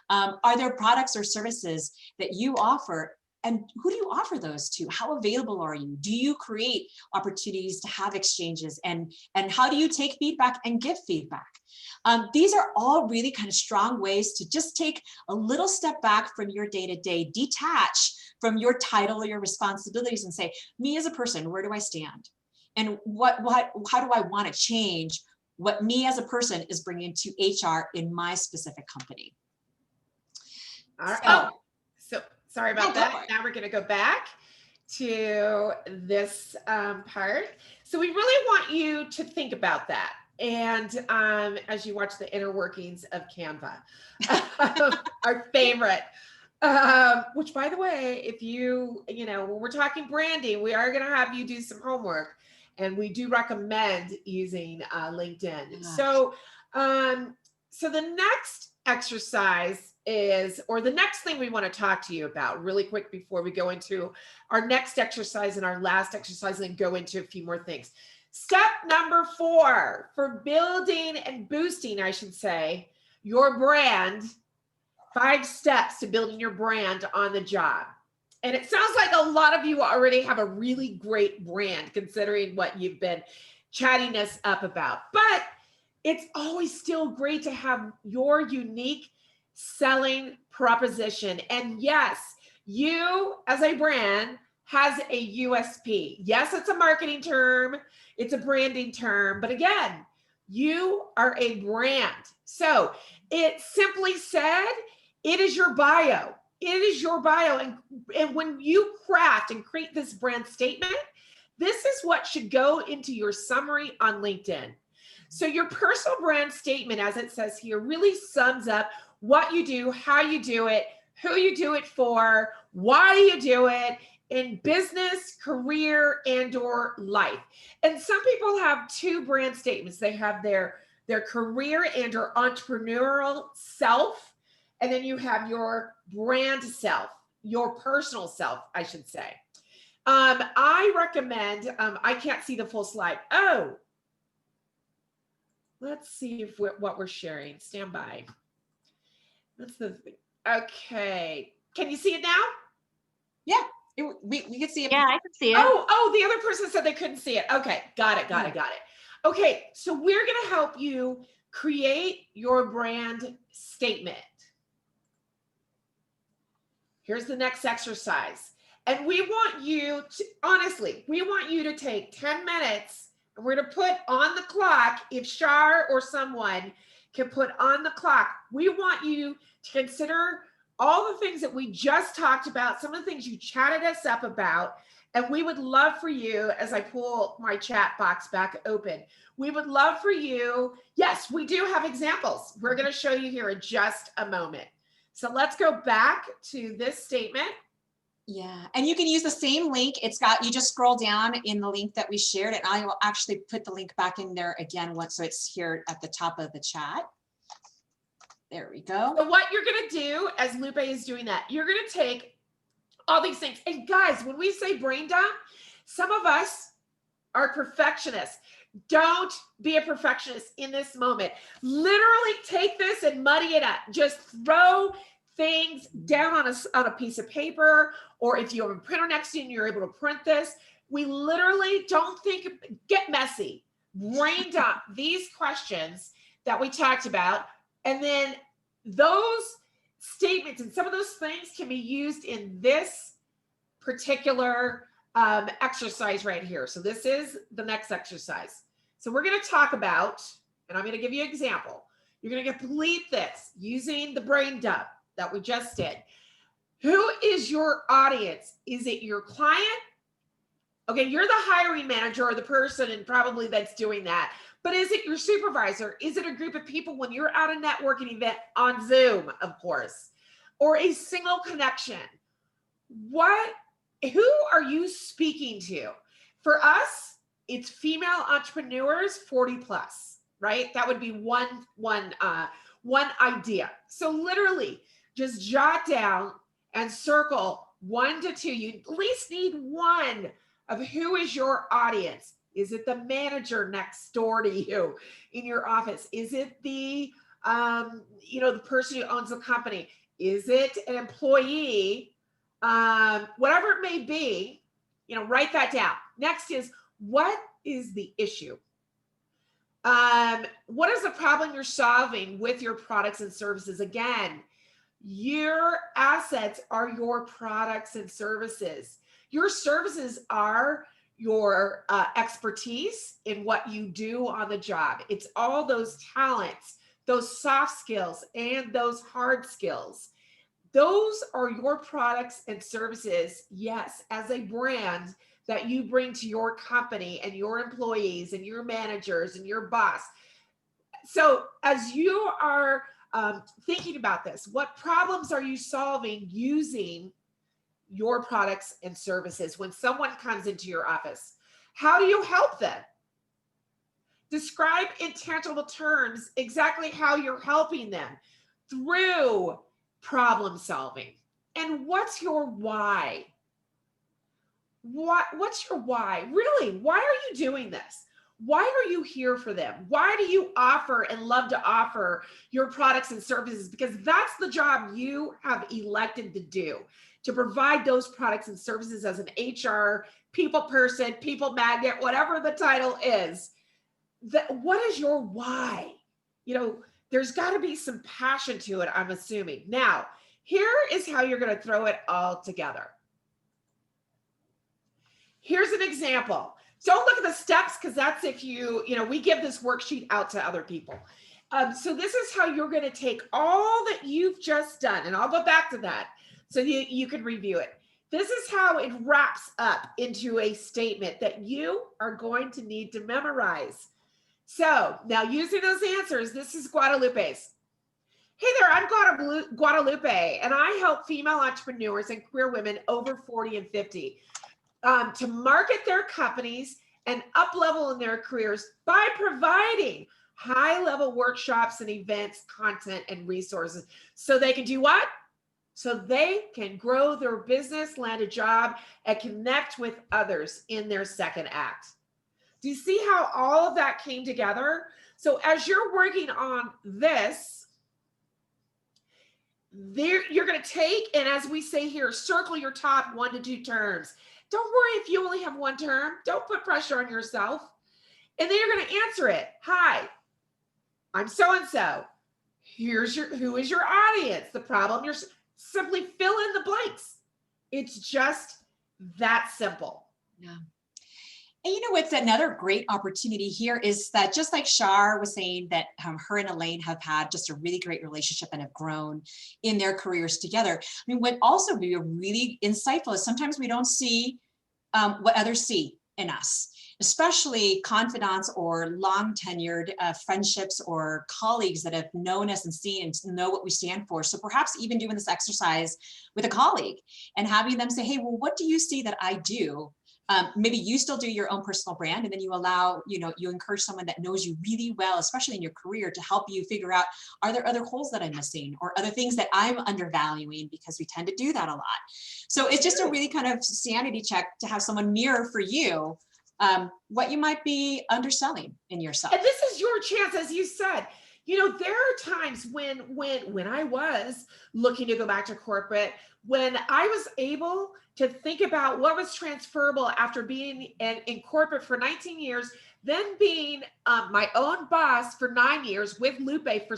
Are there products or services that you offer? And who do you offer those to? How available are you? Do you create opportunities to have exchanges? And how do you take feedback and give feedback? These are all really kind of strong ways to just take a little step back from your day-to-day, detach from your title or your responsibilities and say, me as a person, where do I stand? And how do I want to change what me as a person is bringing to HR in my specific company? All right. So sorry about that. Now we're going to go back. to this part. So we really want you to think about that. And as you watch the inner workings of Canva, our favorite, which by the way, if when we're talking branding, we are going to have you do some homework, and we do recommend using LinkedIn. So, so the next exercise is, or the next thing we want to talk to you about really quick before we go into our next exercise and our last exercise, and go into a few more things. Step number 4 for building and boosting, I should say, your brand. 5 steps to building your brand on the job. And it sounds like a lot of you already have a really great brand considering what you've been chatting us up about. But it's always still great to have your unique selling proposition. And yes, you as a brand has a USP. Yes, it's a marketing term, it's a branding term, but again, you are a brand. So it simply said, it is your bio. It is your bio. And when you craft and create this brand statement, this is what should go into your summary on LinkedIn. So your personal brand statement, as it says here, really sums up what you do, how you do it, who you do it for, why you do it in business, career, and or life. And some people have 2 brand statements. They have their career and or entrepreneurial self, and then you have your brand self, your personal self, I should say. I recommend, I can't see the full slide. Oh, let's see if what we're sharing. Stand by. That's the thing. Okay. Can you see it now? Yeah, we can see it. Yeah, I can see it. Oh, the other person said they couldn't see it. Okay, got it. Okay, so we're going to help you create your brand statement. Here's the next exercise. And we want you to, honestly, we want you to take 10 minutes, and we're going to put on the clock, if Shar or someone can put on the clock, we want you to consider all the things that we just talked about, some of the things you chatted us up about, and we would love for you, as I pull my chat box back open, we would love for you, yes, we do have examples. We're going to show you here in just a moment. So let's go back to this statement. Yeah, and you can use the same link. It's got, you just scroll down in the link that we shared, and I will actually put the link back in there again once, so it's here at the top of the chat. There we go. So what you're going to do, as Lupe is doing that, you're going to take all these things. And guys, when we say brain dump, some of us are perfectionists. Don't be a perfectionist in this moment. Literally take this and muddy it up. Just throw things down on a piece of paper, or if you have a printer next to you and you're able to print this. We literally don't think, get messy. Brain dump these questions that we talked about, and then those statements and some of those things can be used in this particular exercise right here. So this is the next exercise. So we're going to talk about, and I'm going to give you an example. You're going to complete this using the brain dump that we just did. Who is your audience? Is it your client? Okay, you're the hiring manager or the person and probably that's doing that. But is it your supervisor? Is it a group of people when you're at a networking event on Zoom, of course, or a single connection? Who are you speaking to? For us, it's female entrepreneurs 40 plus, right? That would be one idea. So literally just jot down and circle 1 to 2. You at least need one of who is your audience. Is it the manager next door to you in your office? Is it the, the person who owns the company? Is it an employee? Whatever it may be, write that down. Next is, what is the issue? What is the problem you're solving with your products and services? Again, your assets are your products and services. Your services are your expertise in what you do on the job. It's all those talents, those soft skills, and those hard skills. Those are your products and services, yes, as a brand that you bring to your company and your employees and your managers and your boss. So as you are thinking about this, what problems are you solving using your products and services when someone comes into your office? How do you help them? Describe in tangible terms exactly how you're helping them through problem solving. And what's your why? What's your why? Really, why are you doing this? Why are you here for them? Why do you offer and love to offer your products and services? Because that's the job you have elected to do, to provide those products and services as an HR people person, people magnet, whatever the title is. What is your why? You know, there's got to be some passion to it, I'm assuming. Now, here is how you're going to throw it all together. Here's an example. Don't look at the steps, because that's if we give this worksheet out to other people. So this is how you're going to take all that you've just done, and I'll go back to that so you can review it. This is how it wraps up into a statement that you are going to need to memorize. So now, using those answers, this is Guadalupe's. Hey there, I'm Guadalupe, and I help female entrepreneurs and career women over 40 and 50 to market their companies and up-level in their careers by providing high-level workshops and events, content, and resources. So they can do what? So they can grow their business, land a job, and connect with others in their second act. Do you see how all of that came together? So as you're working on this, you're going to take, and as we say here, circle your top 1 to 2 terms. Don't worry if you only have 1 term. Don't put pressure on yourself. And then you're going to answer it. Hi, I'm so-and-so. Who is your audience? The problem, you're simply fill in the blanks. It's just that simple. Yeah. And you know what's another great opportunity here is that, just like Shar was saying, that her and Elaine have had just a really great relationship and have grown in their careers together. I mean, what also be really insightful is sometimes we don't see what others see in us, especially confidants or long tenured friendships or colleagues that have known us and seen and know what we stand for. So perhaps even doing this exercise with a colleague and having them say, hey, well, what do you see that I do? Maybe you still do your own personal brand, and then you allow, you encourage someone that knows you really well, especially in your career, to help you figure out, are there other holes that I'm missing or other things that I'm undervaluing, because we tend to do that a lot. So it's just a really kind of sanity check to have someone mirror for you what you might be underselling in yourself. And this is your chance, as you said. There are times when I was looking to go back to corporate, when I was able to think about what was transferable after being in corporate for 19 years, then being my own boss for 9 years with Lupe for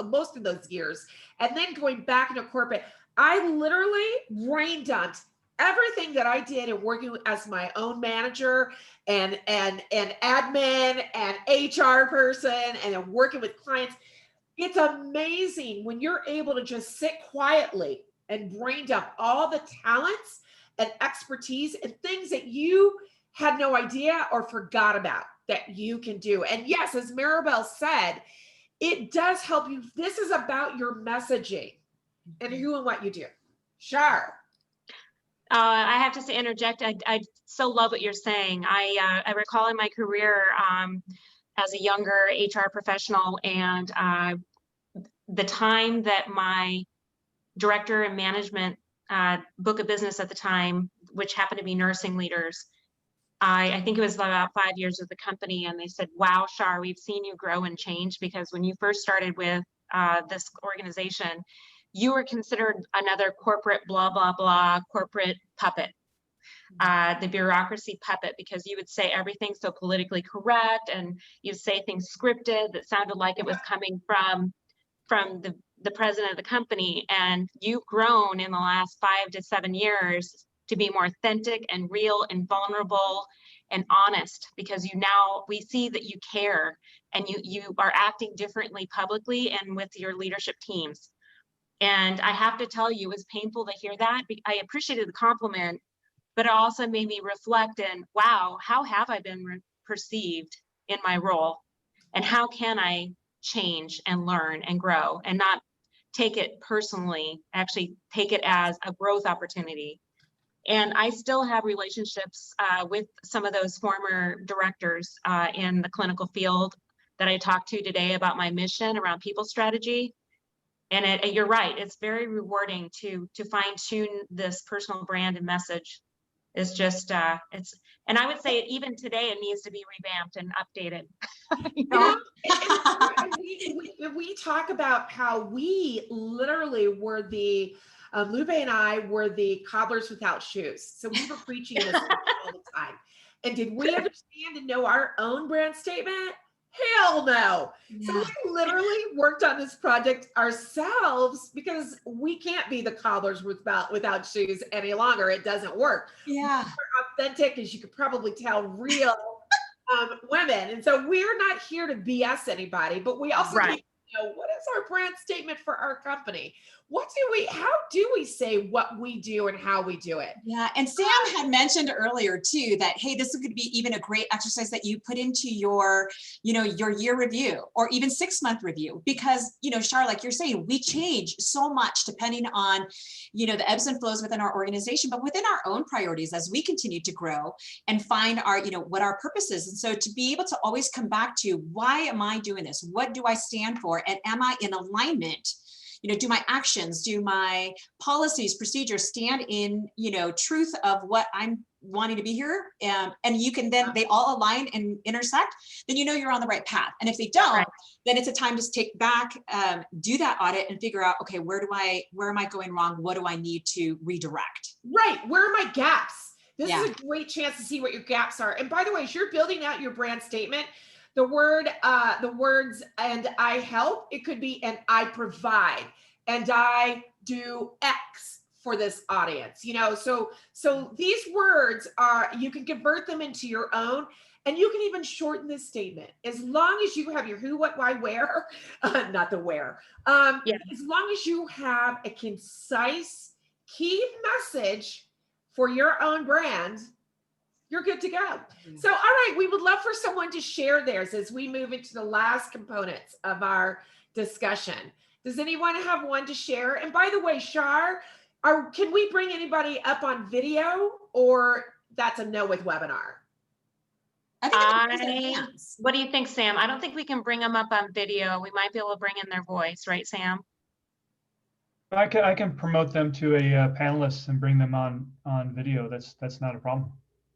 most of those years, and then going back into corporate. I literally brain dumped everything that I did in working as my own manager and admin and HR person and then working with clients. It's amazing when you're able to just sit quietly and brain dump all the talents and expertise and things that you had no idea or forgot about that you can do. And yes, as Maribel said, it does help you. This is about your messaging and who and what you do. Shar. I have to interject. I so love what you're saying. I recall in my career as a younger HR professional, and the time that my director and management book of business at the time, which happened to be nursing leaders, I think it was about 5 years with the company, and they said, wow, Shar, we've seen you grow and change, because when you first started with this organization, you were considered another corporate blah, blah, blah, corporate puppet, the bureaucracy puppet, because you would say everything so politically correct, and you'd say things scripted that sounded like it was coming from the president of the company. And you've grown in the last 5 to 7 years to be more authentic and real and vulnerable and honest, because we see that you care, and you are acting differently publicly and with your leadership teams. And I have to tell you, it was painful to hear that. I appreciated the compliment, but it also made me reflect and wow, how have I been perceived in my role? And how can I change and learn and grow and not take it personally, actually take it as a growth opportunity. And I still have relationships with some of those former directors in the clinical field that I talked to today about my mission around people strategy. And you're right, it's very rewarding to fine tune this personal brand and message. It's just, and I would say even today it needs to be revamped and updated. You know? We talk about how we literally were Lupe and I were the cobblers without shoes. So we were preaching this all the time. And did we understand and know our own brand statement? Hell no. Yeah. So we literally worked on this project ourselves because we can't be the cobblers without shoes any longer. It doesn't work. Yeah. We're authentic, as you could probably tell, real women. And so we're not here to BS anybody, but we also need to know, what is our brand statement for our company? How do we say what we do and how we do it? Yeah. And Sam had mentioned earlier too, that, hey, this could be even a great exercise that you put into your, your year review or even 6-month review, because, Char, like you're saying, we change so much depending on, the ebbs and flows within our organization, but within our own priorities as we continue to grow and find our, what our purpose is. And so to be able to always come back to, why am I doing this? What do I stand for? And am I in alignment? Do my actions, do my policies, procedures stand in, truth of what I'm wanting to be here? And you can then, they all align and intersect, then you're on the right path. And if they don't, then it's a time to take back, do that audit and figure out, okay, where am I going wrong? What do I need to redirect? Right, where are my gaps? This is a great chance to see what your gaps are. And by the way, as you're building out your brand statement, the words, and I help, it could be, and I provide, and I do X for this audience, so these words you can convert them into your own, and you can even shorten this statement as long as you have your who, what, why, where, not the where. As long as you have a concise key message for your own brand, you're good to go. So, all right, we would love for someone to share theirs as we move into the last components of our discussion. Does anyone have one to share? And by the way, Shar, can we bring anybody up on video, or that's a no with webinar? What do you think, Sam? I don't think we can bring them up on video. We might be able to bring in their voice, right, Sam? I can promote them to a panelist and bring them on video. That's not a problem.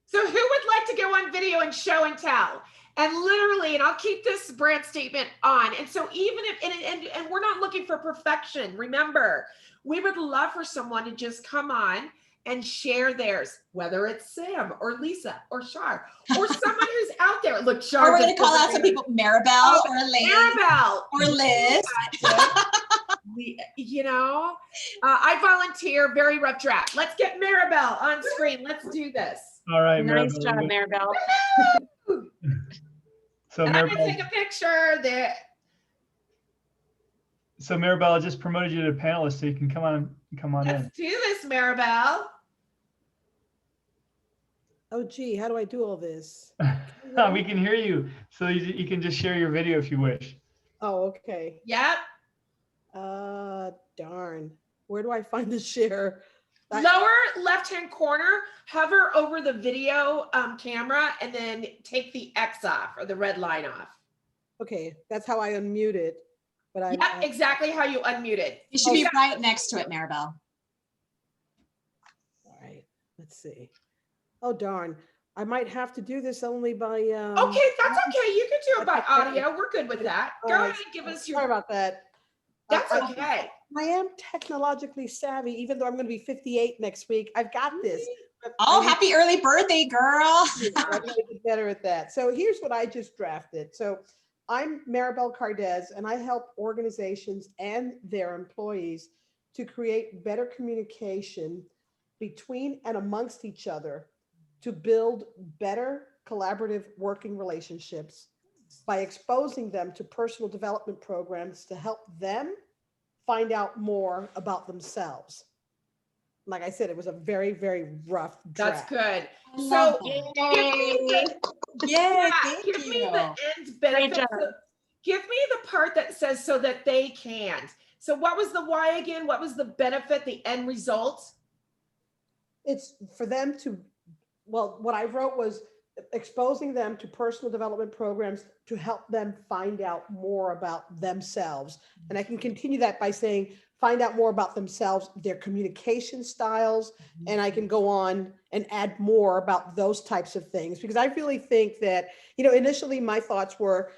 So who would like to go on video and show and tell? And literally, and I'll keep this brand statement on. And so even if, and we're not looking for perfection, remember, we would love for someone to just come on and share theirs, whether it's Sam or Lisa or Shar or someone who's out there. Look, Shar. Or we're going to call out some people, Maribel or Liz. Maribel. Or Liz. I volunteer, very rough draft. Let's get Maribel on screen. Let's do this. All right, nice Maribel. job, Maribel. So and I'm gonna take a picture there. So Maribel, I just promoted you to panelist, so you can come on in. Let's do this, Maribel. Oh, gee, how do I do all this? We can hear you, so you can just share your video if you wish. Oh, okay. Yep. Darn. Where do I find the share? Lower left-hand corner, hover over the video camera, and then take the X off or the red line off. Okay, that's how I unmute it. But Yep, exactly how you unmute it. It should be right next to it, Maribel. All right, let's see. Oh, darn. I might have to do this only by... okay, that's okay. You can do it by audio. We're good with that. Go ahead and give us your... Sorry about that. That's okay. I am technologically savvy, even though I'm going to be 58 next week. I've got this. Oh, happy early birthday, girl. I'm going to get better at that. So here's what I just drafted. So I'm Maribel Cardez, and I help organizations and their employees to create better communication between and amongst each other to build better collaborative working relationships by exposing them to personal development programs to help them find out more about themselves. Like I said, it was a very, very rough That's draft. good. I love So that. give me the, Yay, give me thank the you. end benefit. job. So give me the part that says so that they can't. So what was the why again? What was the benefit, the end result? It's for them to, well, what I wrote was exposing them to personal development programs to help them find out more about themselves. And I can continue that by saying, find out more about themselves, their communication styles, and I can go on and add more about those types of things, because I really think that, initially my thoughts were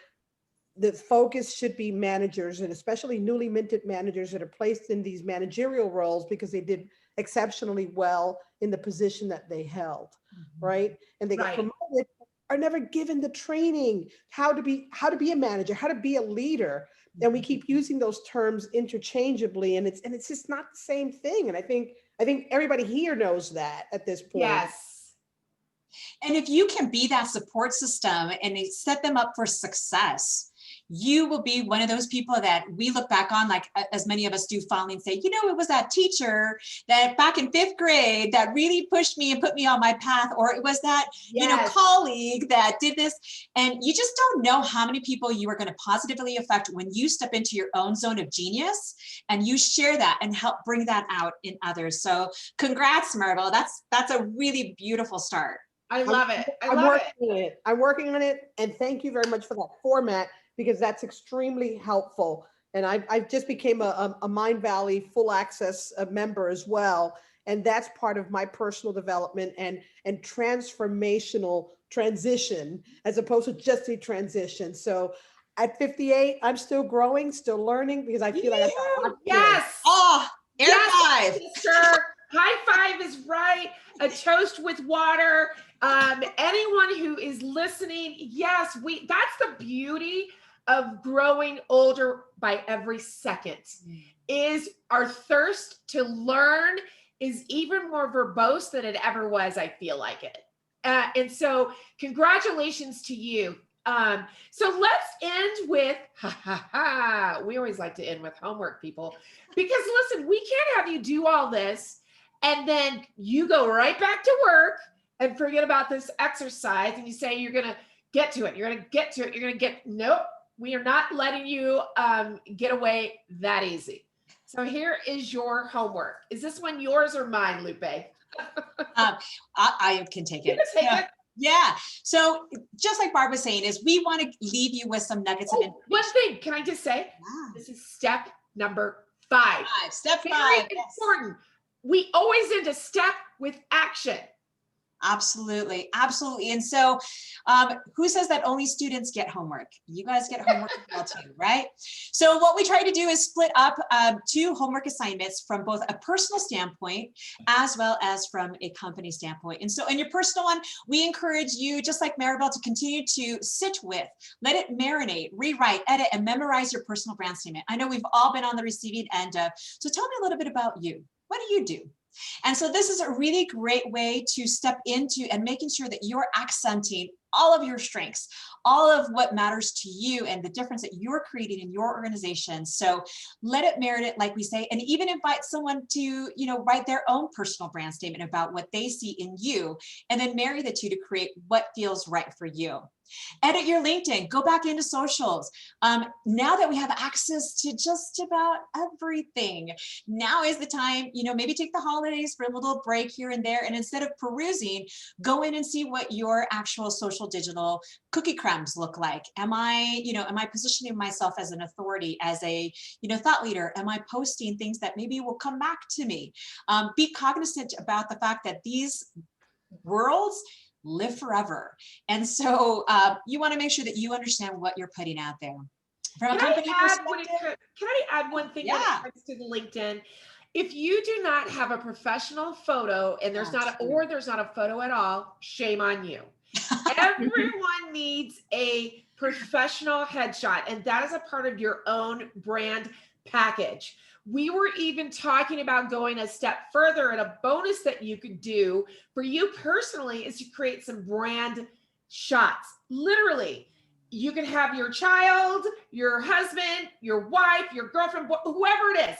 the focus should be managers, and especially newly minted managers that are placed in these managerial roles because they did exceptionally well in the position that they held, right? And they get Right. promoted, are never given the training how to be a manager, how to be a leader. And we keep using those terms interchangeably, and it's just not the same thing. And I think everybody here knows that at this point. Yes. And if you can be that support system and set them up for success, you will be one of those people that we look back on, like as many of us do fondly, and say, it was that teacher that back in 5th grade that really pushed me and put me on my path, or it was that, Yes. colleague that did this. And you just don't know how many people you are going to positively affect when you step into your own zone of genius and you share that and help bring that out in others. So congrats, Maribel. That's a really beautiful start. I love it. I'm working on it. And thank you very much for that format, because that's extremely helpful. And I've just became a Mind Valley full access member as well. And that's part of my personal development and transformational transition, as opposed to just a transition. So at 58, I'm still growing, still learning, because I feel like I've got a lot to do. Yes. Oh, air Yes, five. sister. High five is right. A toast with water. Anyone who is listening, yes, that's the beauty of growing older by every second, is our thirst to learn is even more verbose than it ever was. I feel like it. And so congratulations to you. So let's end with, we always like to end with homework, people, because listen, we can't have you do all this and then you go right back to work and forget about this exercise and you say you're going to get to it. You're going to get to it. You're going to get, nope, we are not letting you get away that easy. So here is your homework. Is this one yours or mine, Lupe? I can take it. You can take it. Yeah. So just like Barb was saying, is we want to leave you with some nuggets of information. One thing, can I just say, this is step number 5. Step 5. Very important. We always end a step with action. Absolutely. Absolutely. And so who says that only students get homework? You guys get homework as well too, right? So what we try to do is split up 2 homework assignments from both a personal standpoint as well as from a company standpoint. And so in your personal one, we encourage you, just like Maribel, to continue to sit with, let it marinate, rewrite, edit, and memorize your personal brand statement. I know we've all been on the receiving end of, so tell me a little bit about you. What do you do? And so this is a really great way to step into and making sure that you're accenting all of your strengths, all of what matters to you and the difference that you're creating in your organization. So let it marinate, like we say, and even invite someone to, write their own personal brand statement about what they see in you, and then marry the two to create what feels right for you. Edit your LinkedIn, go back into socials. Now that we have access to just about everything, now is the time, maybe take the holidays for a little break here and there. And instead of perusing, go in and see what your actual social digital cookie crumbs look like. Am I positioning myself as an authority, as a, thought leader? Am I posting things that maybe will come back to me? Be cognizant about the fact that these worlds live forever. And so you want to make sure that you understand what you're putting out there. From a company perspective, can I add one thing when it Yeah. comes to the LinkedIn? If you do not have a professional photo and there's not a photo at all, shame on you. Everyone needs a professional headshot, and that is a part of your own brand package. We were even talking about going a step further, and a bonus that you could do for you personally is to create some brand shots. Literally, you can have your child, your husband, your wife, your girlfriend, whoever it is,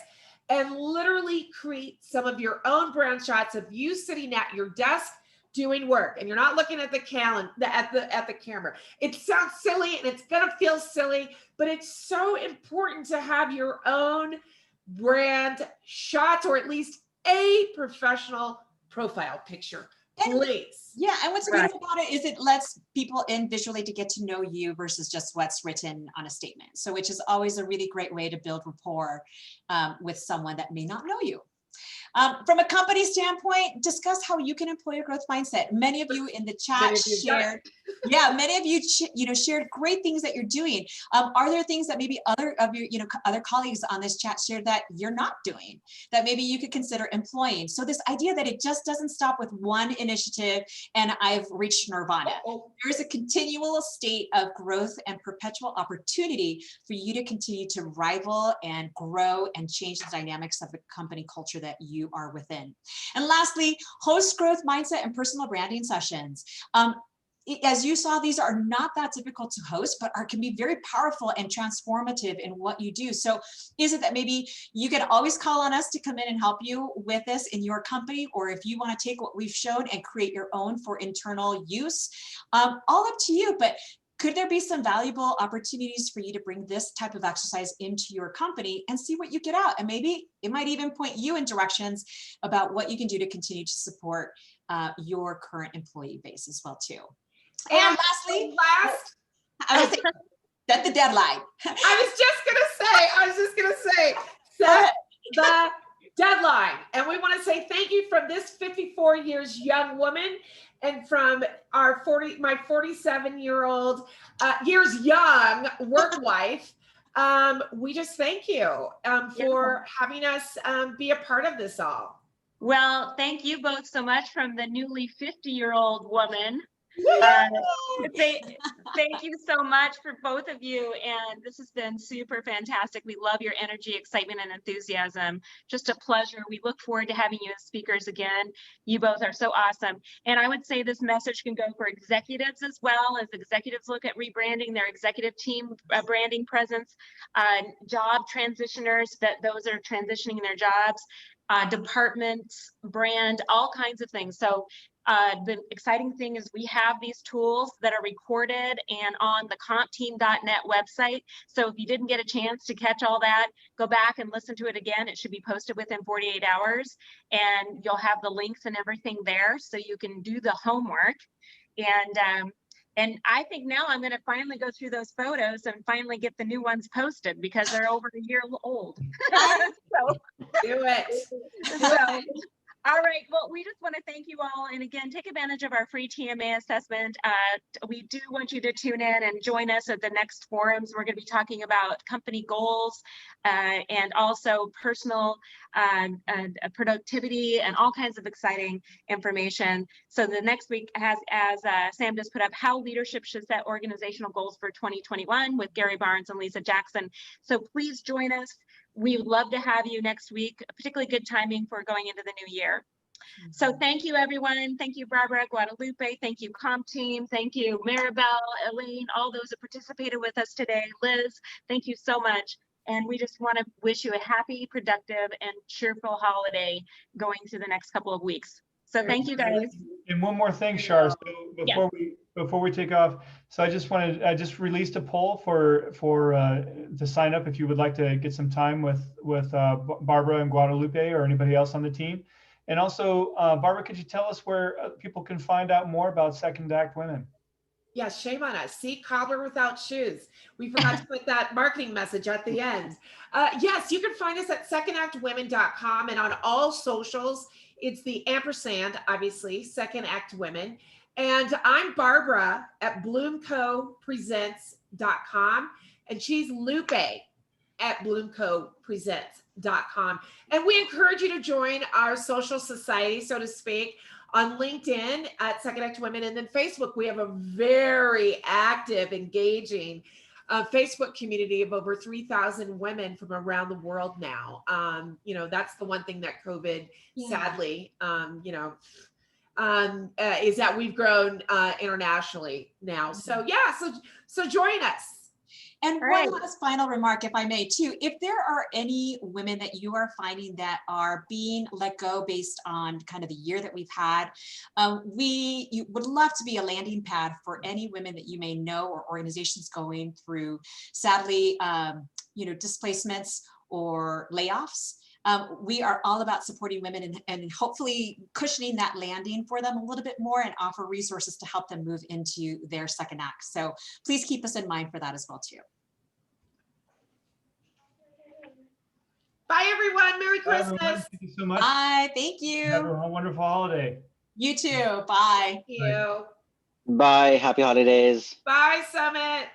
and literally create some of your own brand shots of you sitting at your desk doing work, and you're not looking at the calendar, at the camera. It sounds silly and it's gonna feel silly, but it's so important to have your own brand shots, or at least a professional profile picture, please. Yeah, and what's beautiful about it is it lets people in visually to get to know you versus just what's written on a statement. So which is always a really great way to build rapport with someone that may not know you. From a company standpoint, discuss how you can employ a growth mindset. Many of you in the chat shared, many of you, shared great things that you're doing. Are there things that maybe other of your, other colleagues on this chat shared that you're not doing, that maybe you could consider employing? So this idea that it just doesn't stop with one initiative and I've reached nirvana. There's a continual state of growth and perpetual opportunity for you to continue to rival and grow and change the dynamics of the company culture that you are within. And lastly, host growth mindset and personal branding sessions. As you saw, these are not that difficult to host, but can be very powerful and transformative in what you do. So is it that maybe you can always call on us to come in and help you with this in your company, or if you want to take what we've shown and create your own for internal use, all up to you. But could there be some valuable opportunities for you to bring this type of exercise into your company and see what you get out? And maybe it might even point you in directions about what you can do to continue to support your current employee base as well too. And lastly, I was set the deadline. I was just gonna say, set the deadline. And we want to say thank you from this 54 years young woman, and from my 47-year-old years young work wife. We just thank you for having us be a part of this all. Well, thank you both so much from the newly 50-year-old woman. Thank you so much for both of you, and this has been super fantastic. We love your energy, excitement, and enthusiasm. Just a pleasure. We look forward to having you as speakers again. You both are so awesome. And I would say this message can go for executives as well, as executives look at rebranding their executive team branding presence, job transitioners, those are transitioning their jobs, departments, brand, all kinds of things. So the exciting thing is we have these tools that are recorded and on the compteam.net website. So if you didn't get a chance to catch all that, go back and listen to it again. It should be posted within 48 hours, and you'll have the links and everything there so you can do the homework. And I think now I'm going to finally go through those photos and finally get the new ones posted because they're over a year old. So, do it. All right, well, we just want to thank you all. And again, take advantage of our free TMA assessment. We do want you to tune in and join us at the next forums. We're going to be talking about company goals and also personal productivity and all kinds of exciting information. So the next week has, as Sam just put up, how leadership should set organizational goals for 2021 with Gary Barnes and Lisa Jackson. So please join us. We would love to have you next week, particularly good timing for going into the new year. So thank you, everyone. Thank you, Barbara, Guadalupe. Thank you, Comp Team. Thank you, Maribel, Elaine, all those that participated with us today. Liz, thank you so much. And we just want to wish you a happy, productive, and cheerful holiday going through the next couple of weeks. So thank you, guys. And one more thing, Shar, so before we take off, so I just released a poll for to sign up if you would like to get some time with Barbara and Guadalupe or anybody else on the team. And also, Barbara, could you tell us where people can find out more about Second Act Women? Yeah, shame on us. See, cobbler without shoes. We forgot to put that marketing message at the end. Yes, you can find us at secondactwomen.com and on all socials. It's the ampersand, obviously, Second Act Women. And I'm Barbara at bloomcopresents.com. And she's Lupe at bloomcopresents.com. And we encourage you to join our social society, so to speak, on LinkedIn at Second Act Women. And then Facebook, we have a very active, engaging Facebook community of over 3,000 women from around the world now. That's the one thing that COVID, sadly, is that we've grown internationally now. So yeah, so join us. And Right. one last final remark, if I may, too. If there are any women that you are finding that are being let go based on kind of the year that we've had, you would love to be a landing pad for any women that you may know or organizations going through, sadly, displacements or layoffs. We are all about supporting women and hopefully cushioning that landing for them a little bit more and offer resources to help them move into their second act. So please keep us in mind for that as well, too. Bye, everyone. Merry Bye, everyone. Christmas. Thank you so much. Bye. Thank Have you. a wonderful holiday. You too. Bye. Thank you. Bye. Happy holidays. Bye, Summit.